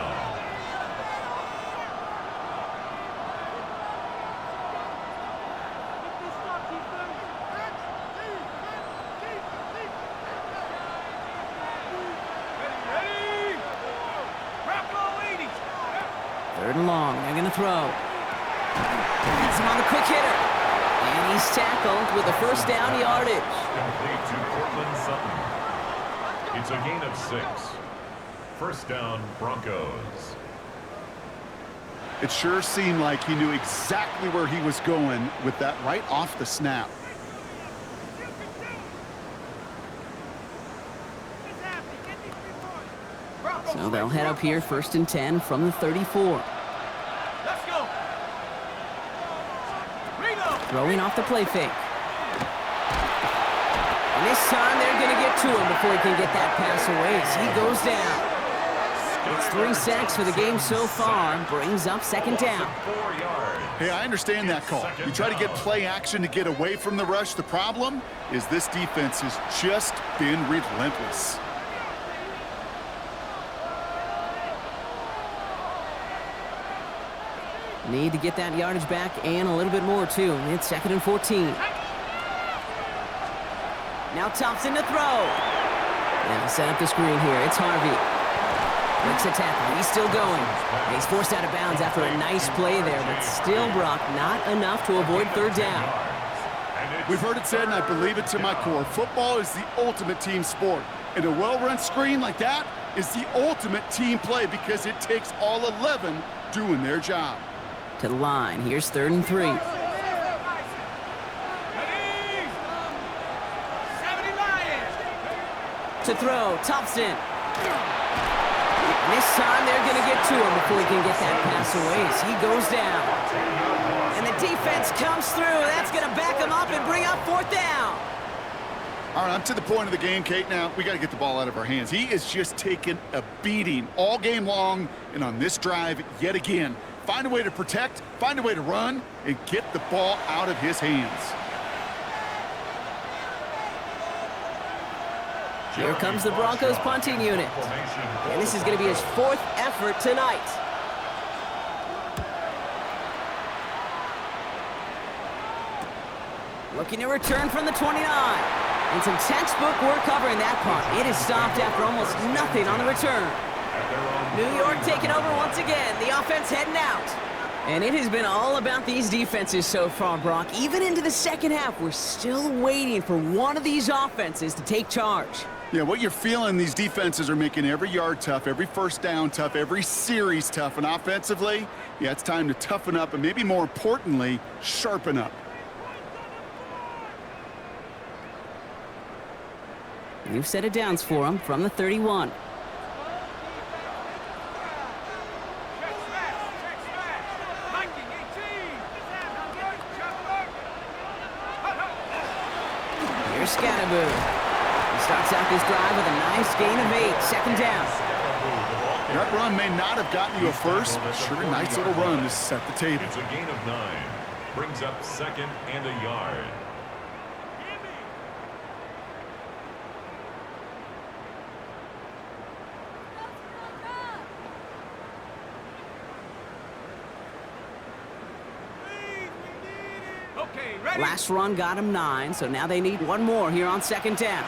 Ready? Bravo 80. 3rd and long. They're going to throw. That's him on the quick hitter. And he's tackled with a 1st down yardage. Complete to Cortland Sutton. It's a gain of 6. 1st down, Broncos. It sure seemed like he knew exactly where he was going with that right off the snap. So they'll head up here 1st and 10 from the 34. Let's go. Throwing off the play fake. And this time they're going to get to him before he can get that pass away as he goes down. It's 3 sacks for the game so far. Brings up 2nd down. 4 yards. Hey, I understand that call. You try to get play action to get away from the rush. The problem is this defense has just been relentless. Need to get that yardage back and a little bit more, too. It's 2nd and 14. Now Thompson to throw. And he'll set up the screen here. It's Harvey. Makes a tackle. He's still going. And he's forced out of bounds after a nice play there, but still, Brock, not enough to avoid third down. We've heard it said, and I believe it to my core, football is the ultimate team sport. And a well-run screen like that is the ultimate team play because it takes all 11 doing their job. To the line. Here's 3rd and 3. To throw. Thompson. And this time they're going to get to him before he can get that pass away as he goes down. And the defense comes through. That's going to back him up and bring up 4th down. All right, I'm to the point of the game, Kate, now. We got to get the ball out of our hands. He is just taking a beating all game long, and on this drive, yet again. Find a way to protect, find a way to run, and get the ball out of his hands. Here comes the Broncos punting unit. And this is going to be his 4th effort tonight. Looking to return from the 29. And some textbook work covering that punt. It is stopped after almost nothing on the return. New York taking over once again. The offense heading out. And it has been all about these defenses so far, Brock. Even into the second half, we're still waiting for one of these offenses to take charge. Yeah, what you're feeling, these defenses are making every yard tough, every first down tough, every series tough. And offensively, yeah, it's time to toughen up and maybe more importantly, sharpen up. New set of downs for him from the 31. Here's Scatterboo. He starts out this drive with a nice gain of 8. 2nd down. That run may not have gotten you a first, but sure a nice little run to set the table. It's a gain of 9. Brings up 2nd and a yard. Last run got him 9, so now they need one more here on 2nd down.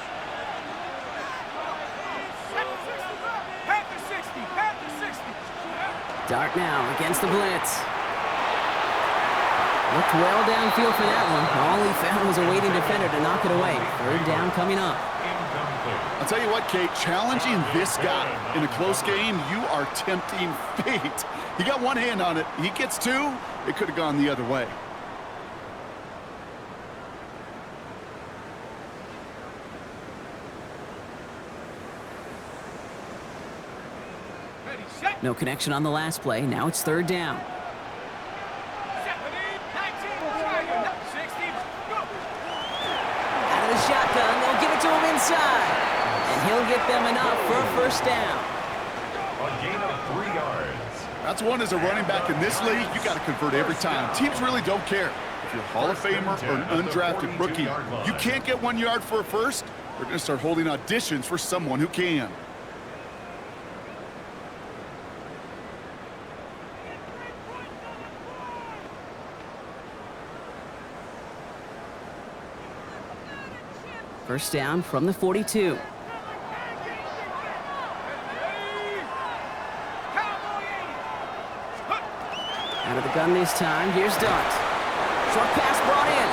Dart now against the blitz. Looked well downfield for that one. All he found was a waiting defender to knock it away. 3rd down coming up. I'll tell you what, Kate, challenging this guy in a close game, you are tempting fate. He got one hand on it. He gets 2. It could have gone the other way. No connection on the last play. Now it's 3rd down. Out of the shotgun, they'll give it to him inside. And he'll get them enough for a 1st down. A gain of 3 yards. That's one as a running back in this league, you got to convert every time. Teams really don't care. If you're a Hall of Famer or an undrafted rookie, you can't get 1 yard for a first, they're going to start holding auditions for someone who can. First down from the 42. Out of the gun this time. Here's Dart. Short pass brought in.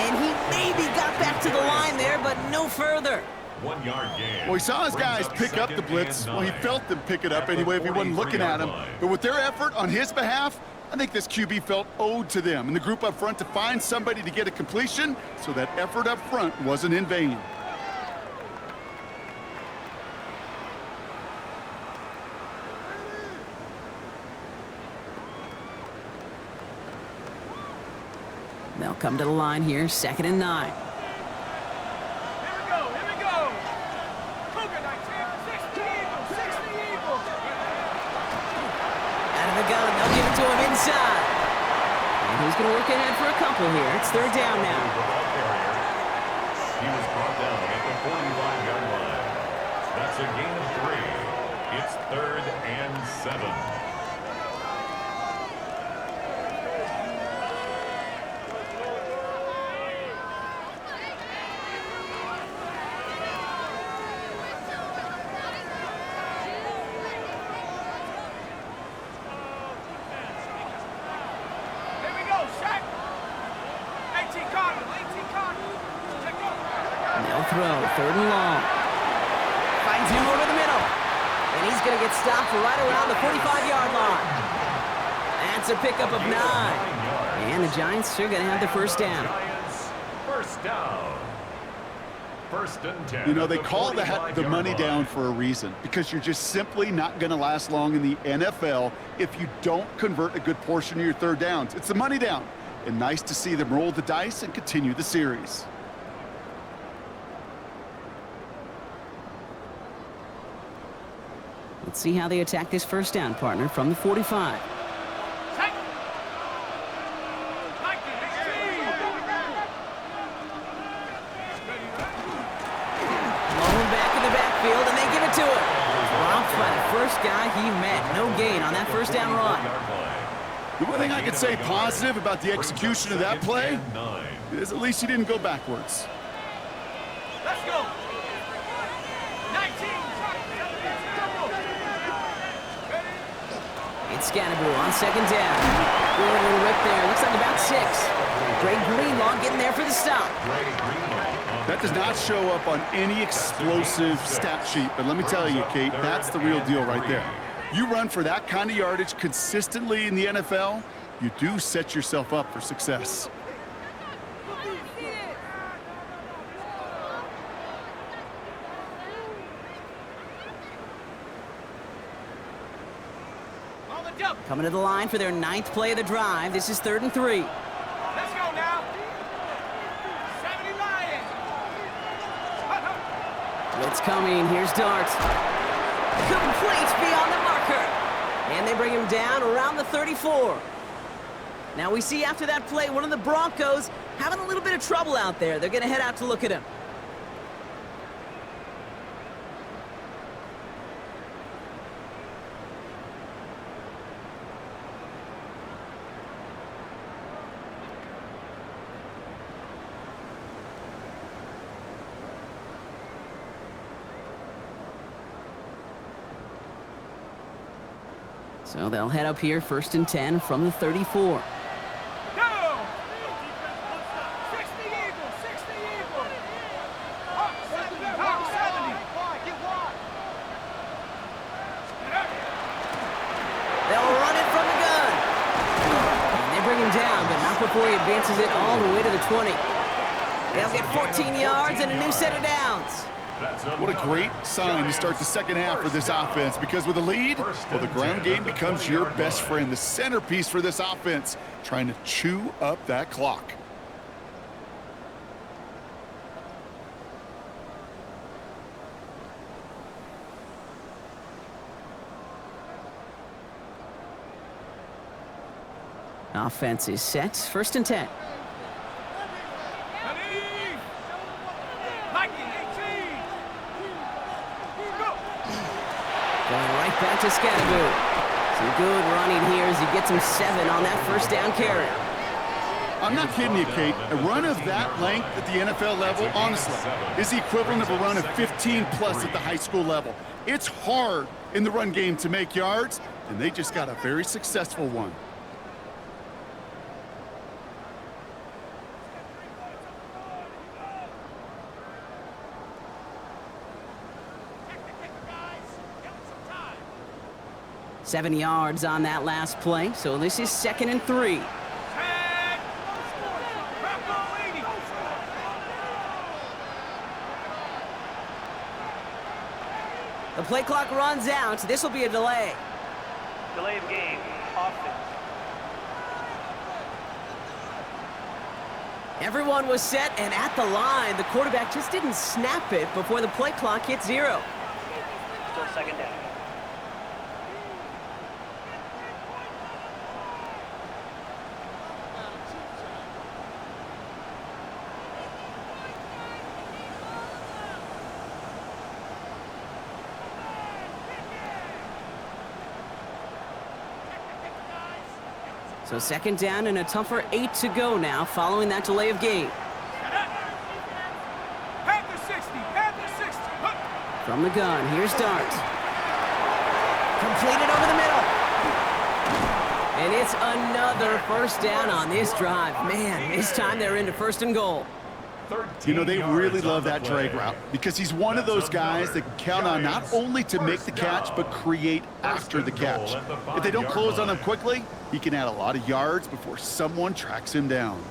And he maybe got back to the line there, but no further. 1 yard gain. Well, he saw his guys pick up the blitz. Well, he felt them pick it up anyway if he wasn't looking at him. But with their effort on his behalf, I think this QB felt owed to them and the group up front to find somebody to get a completion, so that effort up front wasn't in vain. They'll come to the line here, 2nd and 9. Here we go. Cougar 19, 60 Eagles, 60 Eagles. Out of the gun, they'll give it to him inside. And he's going to work ahead for a couple here. It's 3rd down now. He was brought down at the 45-yard line. That's a gain of 3. It's 3rd and 7. throw. 3rd and long. Finds him over the middle. And he's going to get stopped right around the 45-yard line. That's a pickup of 9. And the Giants are going to have the first down. Giants, first down. 1st and 10. You know, they call that the money down for a reason, because you're just simply not going to last long in the NFL if you don't convert a good portion of your 3rd downs. It's the money down. And nice to see them roll the dice and continue the series. Let's see how they attack this first down, partner, from the 45. And they give it to him. Dropped by the first guy he met. No gain on that first down run. The one thing I could say positive about the execution of that play is at least he didn't go backwards. Let's go. 19. It's Scannaboo on 2nd down. Good little rip there. Looks like about 6. Greg Greenlaw getting there for the stop. That does not show up on any explosive stat sheet, but let me tell you, Kate, that's the real deal right there. You run for that kind of yardage consistently in the NFL, you do set yourself up for success. Coming to the line for their 9th play of the drive. This is 3rd and 3. Let's go now. 70 Lions. Blitz coming. Here's Dart. Complete beyond the marker. And they bring him down around the 34. Now we see after that play, one of the Broncos having a little bit of trouble out there. They're going to head out to look at him. So they'll head up here, 1st and 10 from the 34. Go! 60 Eagles, 60 Eagles. Hawk 70, Hawk 70. They'll run it from the gun. And they bring him down, but not before he advances it all the way to the 20. They'll get 14 yards and a new set of downs. What a great sign to start the second half for this offense, because with a lead, well, the ground game becomes your best friend, the centerpiece for this offense, trying to chew up that clock. Offense is set, 1st and 10. Going right back to Scannaboo. Some good running here as he gets him 7 on that 1st down carry. I'm not kidding you, Kate. A run of that length at the NFL level, honestly, is the equivalent of a run of 15-plus at the high school level. It's hard in the run game to make yards, and they just got a very successful one. Seven yards on that last play, so this is 2nd and 3. The play clock runs out. This will be a delay. Delay of game, offense. Everyone was set and at the line. The quarterback just didn't snap it before the play clock hit 0. Still 2nd down. So 2nd down and a tougher 8 to go now following that delay of game. Panther 60, Panther 60. From the gun, here's Dart. Completed over the middle. And it's another 1st down on this drive. Man, this time they're into 1st and goal. You know, they 13 really yards love on the that drag play. route because he's one of those guys that can count on not only to make the catch, but create after the catch. If they don't close on him quickly, he can add a lot of yards before someone tracks him down.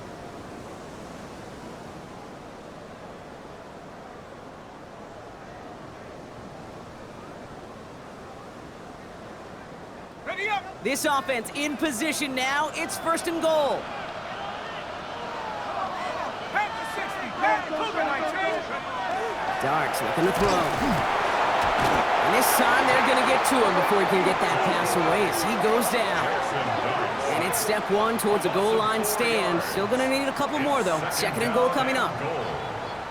Ready up. This offense in position now. It's 1st and goal. Panther 60. Panther Cougar 19. Darts looking to throw. And this time they're going to get to him before he can get that pass away as he goes down. And it's step 1 towards a goal line stand. Still going to need a couple more, though. 2nd and goal coming up.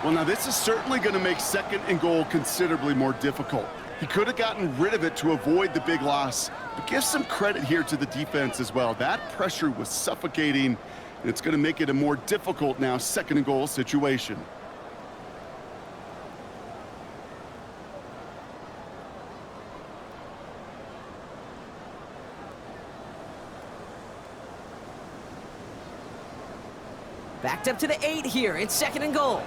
Well, now this is certainly going to make 2nd and goal considerably more difficult. He could have gotten rid of it to avoid the big loss, but give some credit here to the defense as well. That pressure was suffocating, and it's going to make it a more difficult now 2nd and goal situation. Backed up to the 8 here. It's 2nd and goal.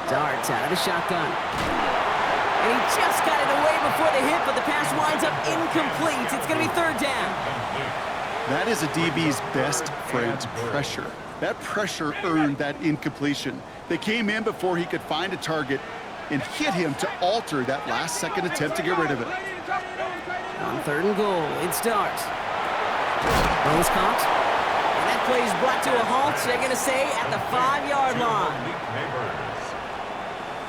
Darts out of the shotgun. And he just got it away before the hit, but the pass winds up incomplete. It's going to be 3rd down. That is a DB's best friend, pressure. That pressure earned that incompletion. They came in before he could find a target and hit him to alter that last-second attempt to get rid of it. On 3rd and goal, it's Darts. Rose caught. And that play is brought to a halt, they're going to say, at the 5-yard line.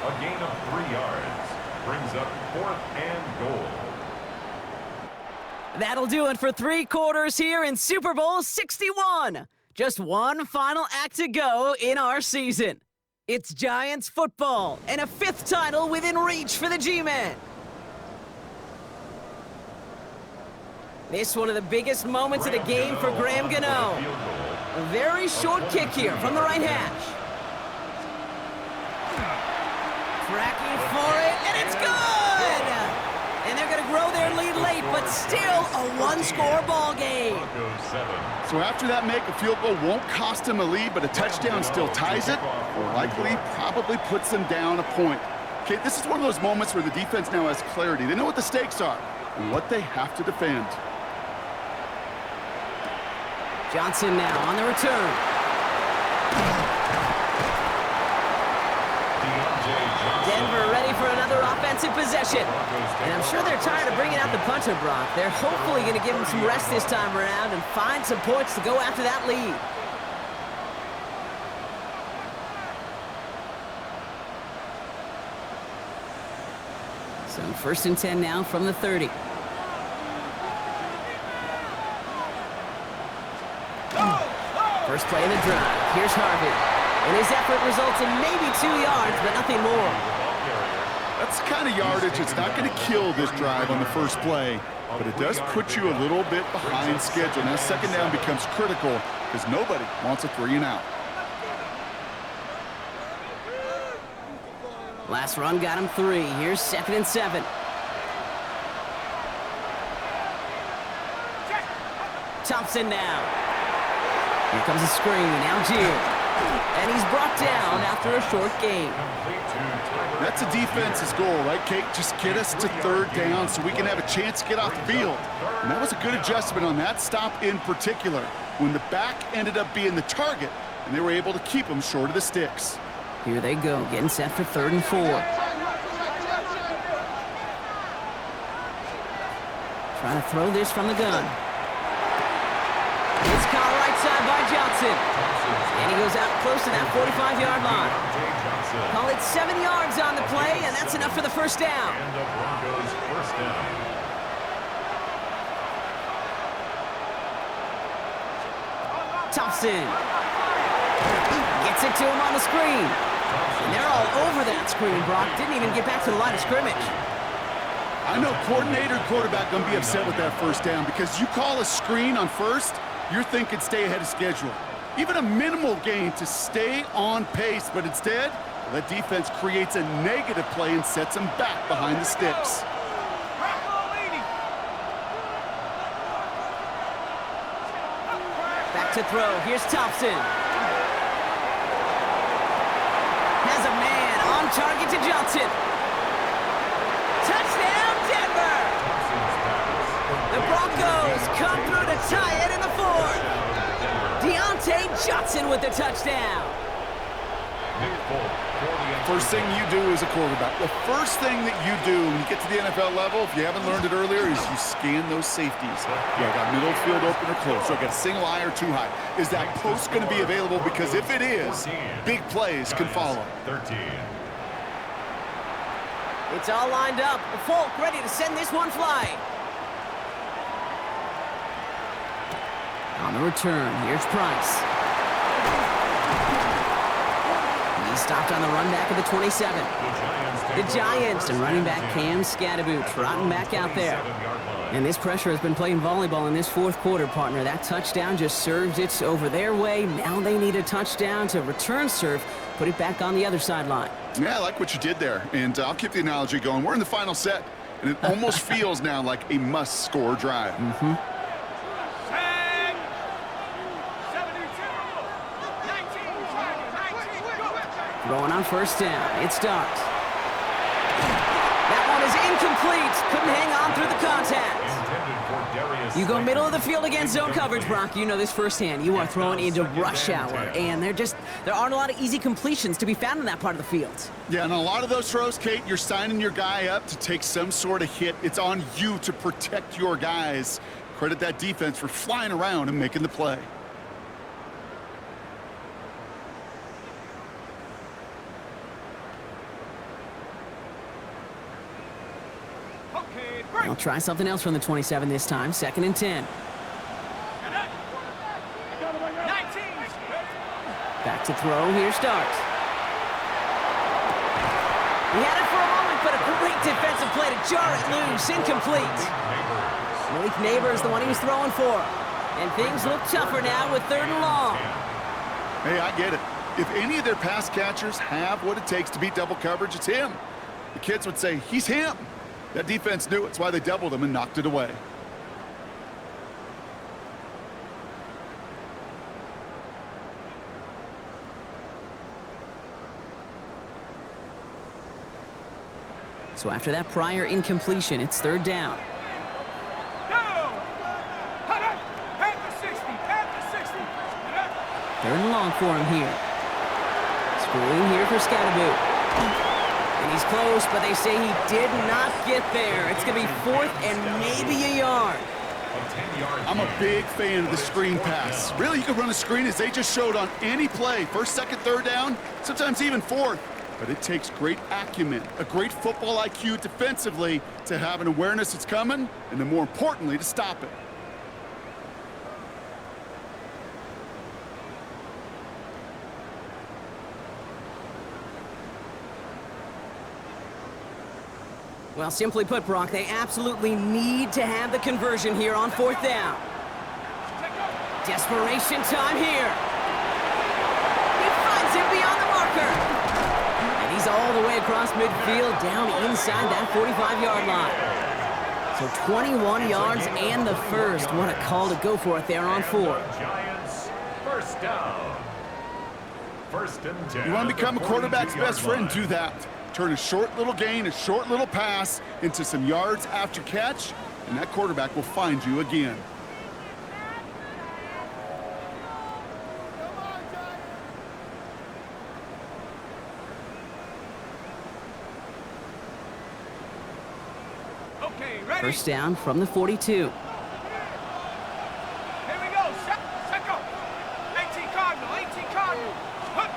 A gain of 3 yards brings up 4th and goal. That'll do it for 3 quarters here in Super Bowl 61. Just one final act to go in our season. It's Giants football and a 5th title within reach for the G-Men. This one of the biggest moments of the game for Graham Gano. A very short kick here from the right hash. Tracking for it, and it's good! And they're going to grow their lead late, but still a 1-score ball game. So after that make, a field goal won't cost him a lead, but a touchdown still ties it, or likely probably puts them down a point. Okay, this is one of those moments where the defense now has clarity. They know what the stakes are and what they have to defend. Johnson now on the return. Denver ready for another offensive possession. And I'm sure they're tired of bringing out the punter, Brock. They're hopefully going to give him some rest this time around and find some points to go after that lead. So 1st and 10 now from the 30. First play of the drive. Here's Harvey. And his effort results in maybe 2 yards, but nothing more. That's the kind of yardage that's not going to kill this drive on the first play, but it does put you a little bit behind schedule. Now 2nd down becomes critical because nobody wants a 3 and out. Last run got him 3. Here's 2nd and 7. Thompson now. Here comes a screen. Algier. And he's brought down after a short game. That's a defense's goal, right, Kate? Just get us to 3rd down so we can have a chance to get off the field. And that was a good adjustment on that stop in particular, when the back ended up being the target, and they were able to keep him short of the sticks. Here they go, getting set for 3rd and 4. Trying to throw this from the gun. It's caught right side by Johnson. And he goes out close to that 45-yard line. Call it 7 yards on the play, and that's enough for the 1st down. And the Broncos' 1st down. Thompson gets it to him on the screen. And they're all over that screen, Brock. Didn't even get back to the line of scrimmage. I know coordinator and quarterback going to be upset with that 1st down because you call a screen on 1st, you're thinking stay ahead of schedule. Even a minimal gain to stay on pace, but instead, the defense creates a negative play and sets them back behind the sticks. Back to throw. Here's Thompson. Has a man on target to Johnson. Touchdown, Denver! The Broncos come through to tie it in the fourth. Deontay Johnson with the touchdown. First thing you do as a quarterback, the first thing that you do when you get to the NFL level, if you haven't learned it earlier, is you scan those safeties. Yeah, got middle field open or close. So I got a single high or too high. Is that post going to be available? Because if it is, big plays can follow. 13. It's all lined up. Folk ready to send this one flying. On the return, here's Price. He's stopped on the run back of the 27. The Giants and running back Cam Scatterboot trotting back out there. And this pressure has been playing volleyball in this fourth quarter, partner. That touchdown just served it over their way. Now they need a touchdown to return serve, put it back on the other sideline. Yeah, I like what you did there. And I'll keep the analogy going. We're in the final set, and it almost feels now like a must-score drive. Throwing on first down. It starts. That one is incomplete. Couldn't hang on through the contact. You go middle of the field against zone coverage, Brock. You know this firsthand. You are throwing into rush hour, and there aren't a lot of easy completions to be found in that part of the field. Yeah, and a lot of those throws, Kate, you're signing your guy up to take some sort of hit. It's on you to protect your guys. Credit that defense for flying around and making the play. I'll try something else from the 27 this time. 2nd and 10. Back to throw. Here starts. He had it for a moment, but a great defensive play to jar it loose. Incomplete. Malik Neighbor is the one he was throwing for. And things look tougher now with 3rd and long. Hey, I get it. If any of their pass catchers have what it takes to beat double coverage, it's him. The kids would say, he's him. That defense knew it. It's why they doubled him and knocked it away. So after that prior incompletion, it's 3rd down. Third and long for him here. Screen here for Scatterboot. And he's close, but they say he did not get there. It's going to be 4th and maybe a yard. I'm a big fan of the screen pass. Really, you can run a screen as they just showed on any play. 1st, 2nd, 3rd down, sometimes even 4th. But it takes great acumen, a great football IQ defensively to have an awareness it's coming, and then more importantly, to stop it. Well, simply put, Brock, they absolutely need to have the conversion here on 4th down. Desperation time here. He finds him beyond the marker. And he's all the way across midfield, down inside that 45-yard line. So 21 yards and the first. What a call to go for it there on 4. Giants, 1st down. 1st and 10. You want to become a quarterback's best friend, do that. Turn a short little gain, a short little pass into some yards after catch, and that quarterback will find you again. Okay, ready? First down from the 42. Here we go. Set go. 18 Cardinal, 18 Cardinal. Hup.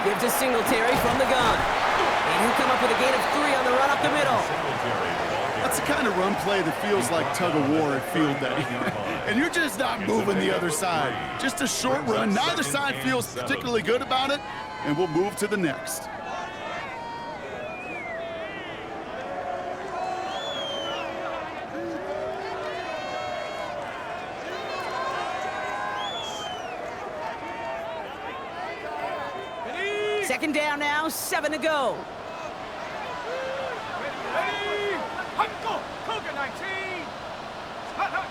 Give to Singletary from the gun. And he'll come up with a gain of 3 on the run up the middle. That's the kind of run play that feels like tug-of-war at field day. And you're just not moving the other side. Just a short run. Neither side feels particularly good about it, and we'll move to the next. Second down now, 7 to go. Ready? Hut, go. Cougar 19. Hut, hut.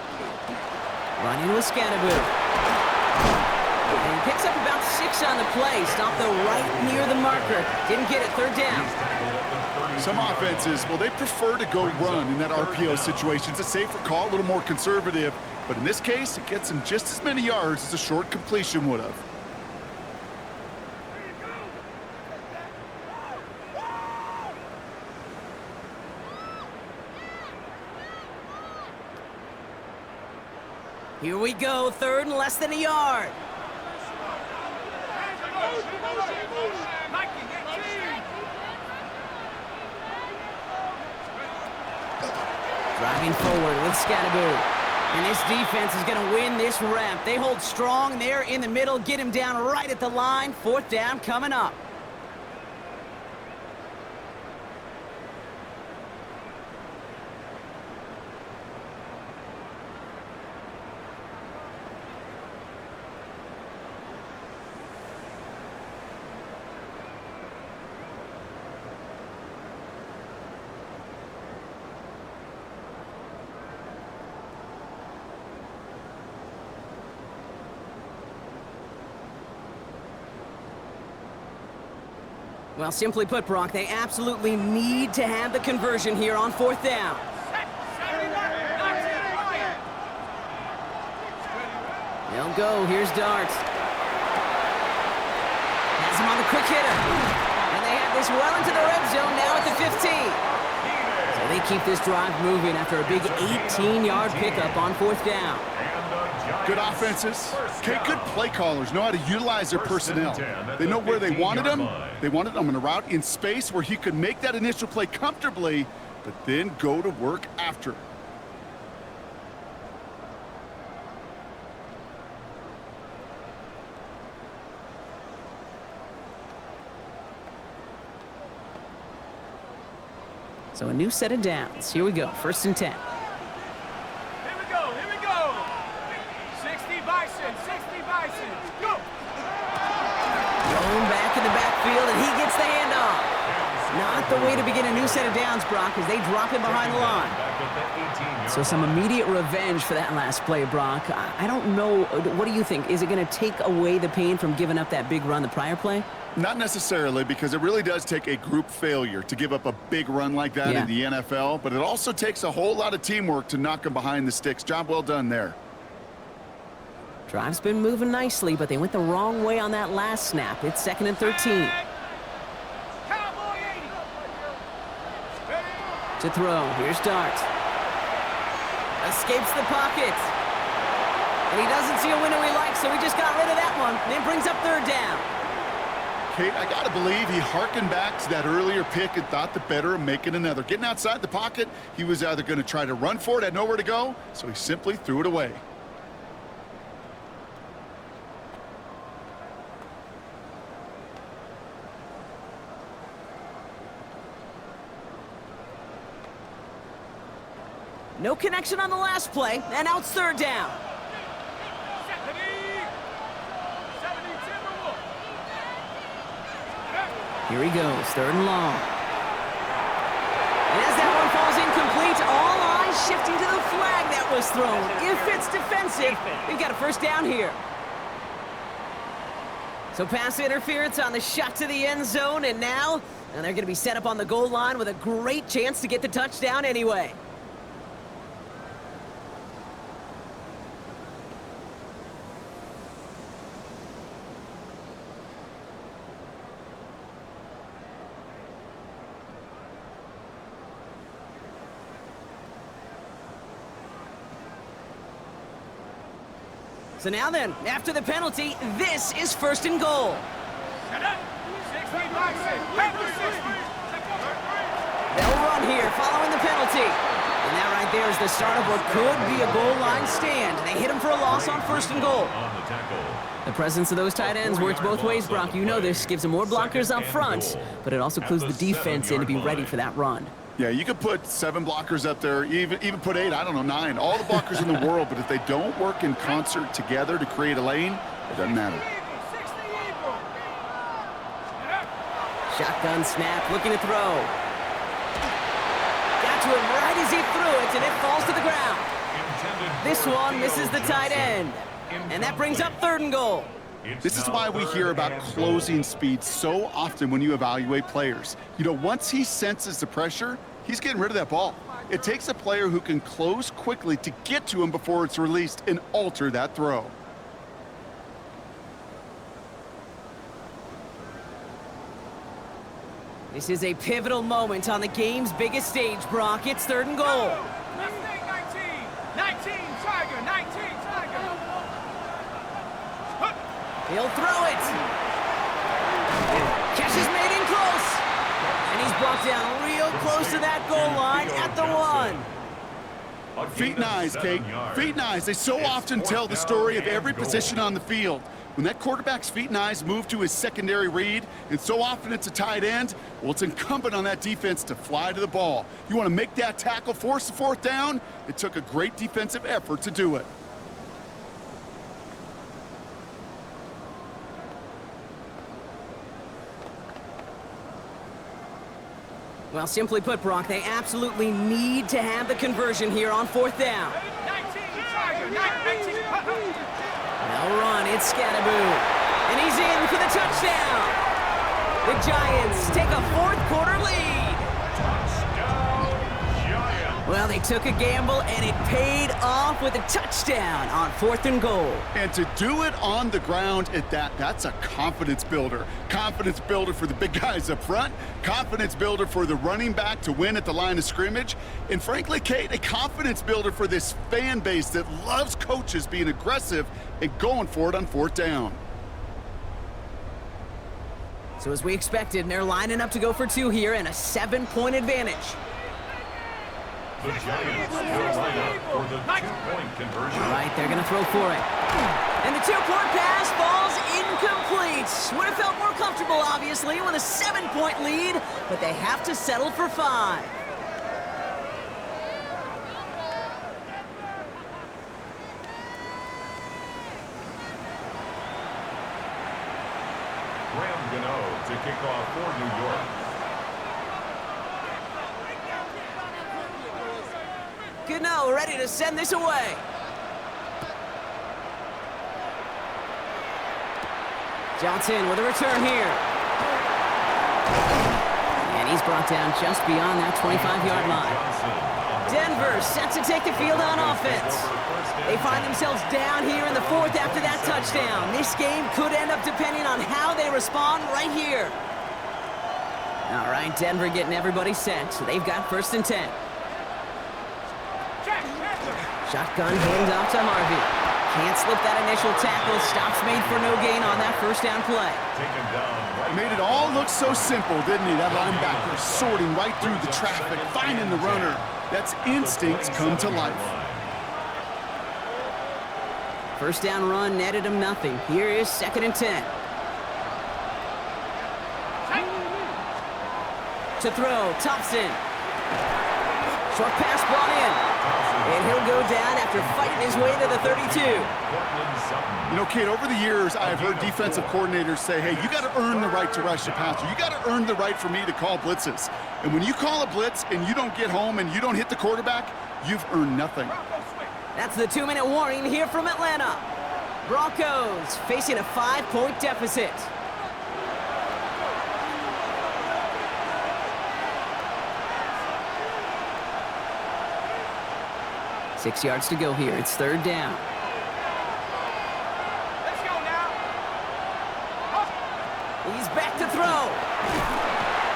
Running with Scatterboot. And he picks up about 6 on the play. Stopped though right near the marker. Didn't get it. Third down. Some offenses, well, they prefer to go run in that RPO situation. It's a safer call, a little more conservative. But in this case, it gets him just as many yards as a short completion would have. Here we go. Third and less than a yard. Driving forward with Scatterboot. And this defense is going to win this rep. They hold strong there in the middle, get him down right at the line. Fourth down coming up. Well, simply put, Brock, they absolutely need to have the conversion here on fourth down. They'll go. Here's Darts. Has him on the quick hitter. And they have this well into the red zone now at the 15. So they keep this drive moving after a big 18-yard pickup on fourth down. Good offenses. Okay, good play callers know how to utilize their personnel. They know where they wanted them. They wanted them in a route in space where he could make that initial play comfortably, but then go to work after. So a new set of downs. Here we go. First and 10. Back in the backfield, and he gets the handoff. Not the way to begin a new set of downs, Brock, as they drop him behind the line. So some immediate revenge for that last play, Brock. I don't know. What do you think? Is it going to take away the pain from giving up that big run the prior play? Not necessarily, because it really does take a group failure to give up a big run like that in the NFL, but it also takes a whole lot of teamwork to knock him behind the sticks. Job well done there. Drive's been moving nicely, but they went the wrong way on that last snap. It's 2nd and 13. To throw. Here's Dart. Escapes the pocket. And he doesn't see a window he likes, so he just got rid of that one. And it brings up third down. Kate, I got to believe he harkened back to that earlier pick and thought the better of making another. Getting outside the pocket, he was either going to try to run for it, had nowhere to go, so he simply threw it away. No connection on the last play, and now it's third down. Here he goes, third and long. And as that one falls incomplete, all eyes shifting to the flag that was thrown. If it's defensive, we've got a first down here. So pass interference on the shot to the end zone, and now they're going to be set up on the goal line with a great chance to get the touchdown anyway. So now then, after the penalty, this is first and goal. They'll run here following the penalty. And that right there is the start of what could be a goal line stand. They hit him for a loss on first and goal. The presence of those tight ends works both ways, Brock. You know this. Gives them more blockers up front, but it also clues the defense in to be ready for that run. Yeah, you could put 7 blockers up there, even put 8, I don't know, 9. All the blockers in the world, but if they don't work in concert together to create a lane, it doesn't matter. Shotgun snap, looking to throw. Got to him right as he threw it, and it falls to the ground. This one misses the tight end. And that brings up 3rd and goal. This is why we hear about closing speed so often when you evaluate players. You know, once he senses the pressure, he's getting rid of that ball. It takes a player who can close quickly to get to him before it's released and alter that throw. This is a pivotal moment on the game's biggest stage, Brock. It's 3rd and goal. Mustang 19, Tiger, 19, Tiger. He'll throw it. Catch is made in close. And he's brought down real close to that goal line at the 1. Feet and eyes, Kate. Feet and eyes. They so often tell the story of every position on the field. When that quarterback's feet and eyes move to his secondary read, and so often it's a tight end, well, it's incumbent on that defense to fly to the ball. You want to make that tackle, force the 4th down? It took a great defensive effort to do it. Well, simply put, Brock, they absolutely need to have the conversion here on 4th down. 19, Tiger, 19. No run, it's Scattaboo. And he's in for the touchdown. The Giants take a 4th quarter lead. Touchdown, Giants. Well, they took a gamble, and it paid off with a touchdown on 4th and goal. And to do it on the ground at that's a confidence builder. Confidence builder for the big guys up front. Confidence builder for the running back to win at the line of scrimmage. And frankly, Kate, a confidence builder for this fan base that loves coaches being aggressive and going for it on 4th down. So as we expected, they're lining up to go for 2 here and a 7-point advantage. The Giants will line up for the 2-point conversion. All right, they're going to throw for it. And the 2-point pass falls incomplete. Would have felt more comfortable, obviously, with a 7-point lead, but they have to settle for 5. To kick off for New York. Gano ready to send this away. Johnson with a return here. And he's brought down just beyond that 25-yard line. Denver set to take the field on offense. They find themselves down here in the 4th after that touchdown. This game could end up depending on how they respond right here. All right, Denver getting everybody set. So they've got 1st and 10. Shotgun handoff to Harvey. Can't slip that initial tackle. Stops made for no gain on that 1st down play. Made it all look so simple, didn't he? That linebacker sorting right through the traffic, finding the runner. That's instincts come to life. 1st down run netted him nothing. Here is 2nd and 10. To throw, Thompson. Short pass brought in. And he'll go down after fighting his way to the 32. You know, Kate, over the years, I've heard defensive coordinators say, hey, you got to earn the right to rush the passer. You got to earn the right for me to call blitzes. And when you call a blitz and you don't get home and you don't hit the quarterback, you've earned nothing. That's the 2-minute warning here from Atlanta. Broncos facing a 5-point deficit. Six yards to go here. It's 3rd down. Let's go now. He's back to throw.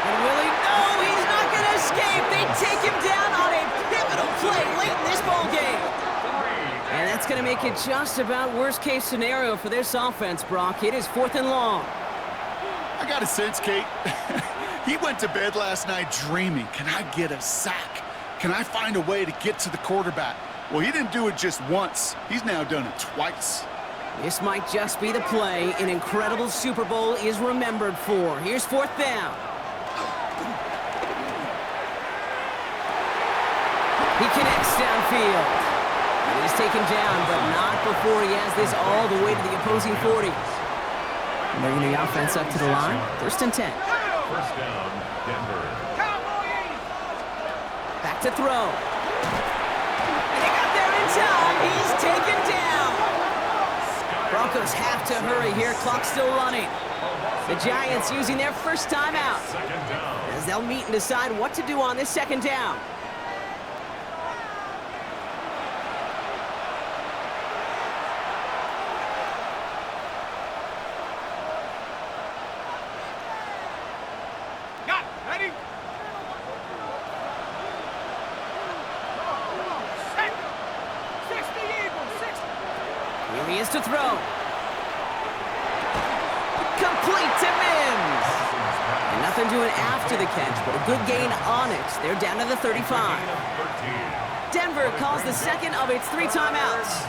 And will he? No, he's not going to escape. They take him down on a pivotal play late in this ball game. And that's going to make it just about worst-case scenario for this offense, Brock. It is 4th and long. I got a sense, Kate. He went to bed last night dreaming, can I get a sack? Can I find a way to get to the quarterback? Well, he didn't do it just once. He's now done it twice. This might just be the play an incredible Super Bowl is remembered for. Here's 4th down. He connects downfield. And he's taken down, but not before he has this all the way to the opposing 40. Bringing the offense up to the line. 1st and 10. 1st down, Denver. Back to throw. And he got there in time, he's taken down. Broncos have to hurry here. Clock's still running. The Giants using their first timeout as they'll meet and decide what to do on this second down. Got it. Ready? Set. 60 Eagles. 60. Here he is to throw. Complete to Mims. And nothing doing after the catch, but a good gain on it. They're down to the 35. Denver calls the second of its 3 timeouts.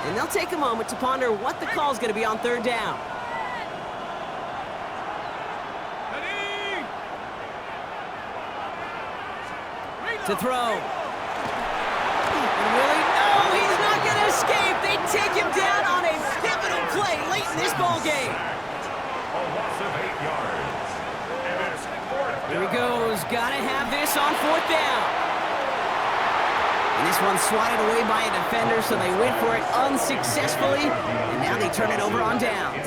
And they'll take a moment to ponder what the call is going to be on third down. Ready? To throw. And will he? No, he's not going to escape. They take him down on a pivotal play late in this ball game. A loss of 8 yards. And it's 4th down. Here he goes. Got to have this on 4th down. And this one's swatted away by a defender, so they went for it unsuccessfully. And now they turn it over on downs.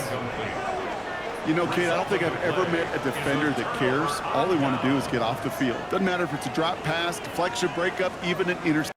You know, Kate, I don't think I've ever met a defender that cares. All they want to do is get off the field. Doesn't matter if it's a drop pass, deflection, breakup, even an interception.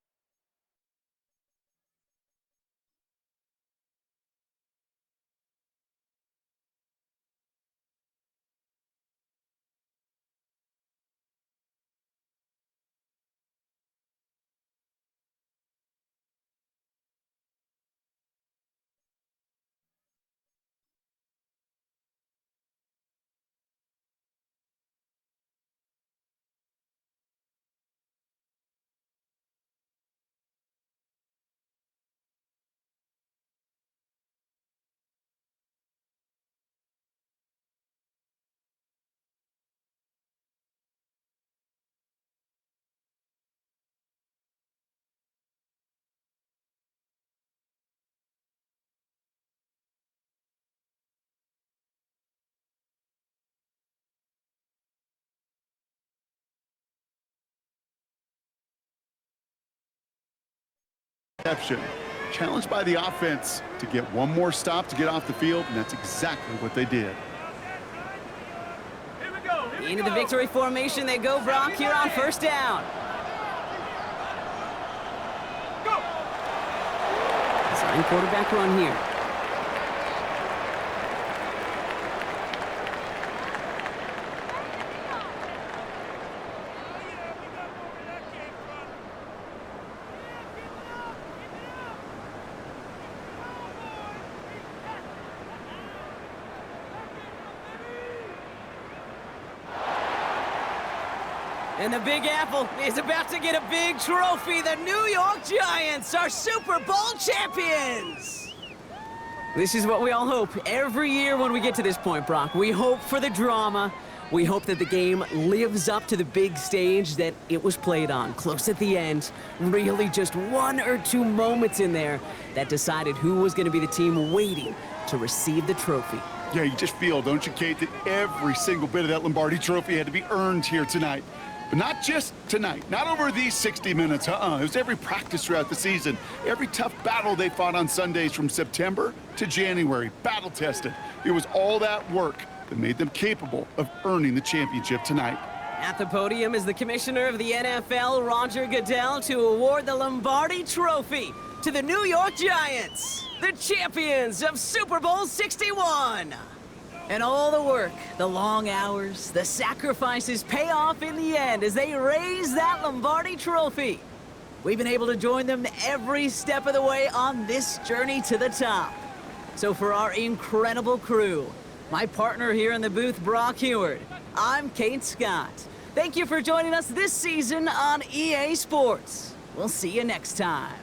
Challenged by the offense to get one more stop to get off the field, and that's exactly what they did. Here we go. Here we Into go. the victory formation they go, Brock, here on first down. Go. Design quarterback run here. And the Big Apple is about to get a big trophy. The New York Giants are Super Bowl champions. This is what we all hope every year when we get to this point, Brock. We hope for the drama. We hope that the game lives up to the big stage that it was played on. Close at the end. Really just 1 or 2 moments in there that decided who was going to be the team waiting to receive the trophy. Yeah, you just feel, don't you, Kate, that every single bit of that Lombardi trophy had to be earned here tonight. But not just tonight, not over these 60 minutes, It was every practice throughout the season, every tough battle they fought on Sundays from September to January, battle-tested. It was all that work that made them capable of earning the championship tonight. At the podium is the commissioner of the NFL, Roger Goodell, to award the Lombardi Trophy to the New York Giants, the champions of Super Bowl 61. And all the work, the long hours, the sacrifices pay off in the end as they raise that Lombardi Trophy. We've been able to join them every step of the way on this journey to the top. So for our incredible crew, my partner here in the booth, Brock Heward, I'm Kate Scott. Thank you for joining us this season on EA Sports. We'll see you next time.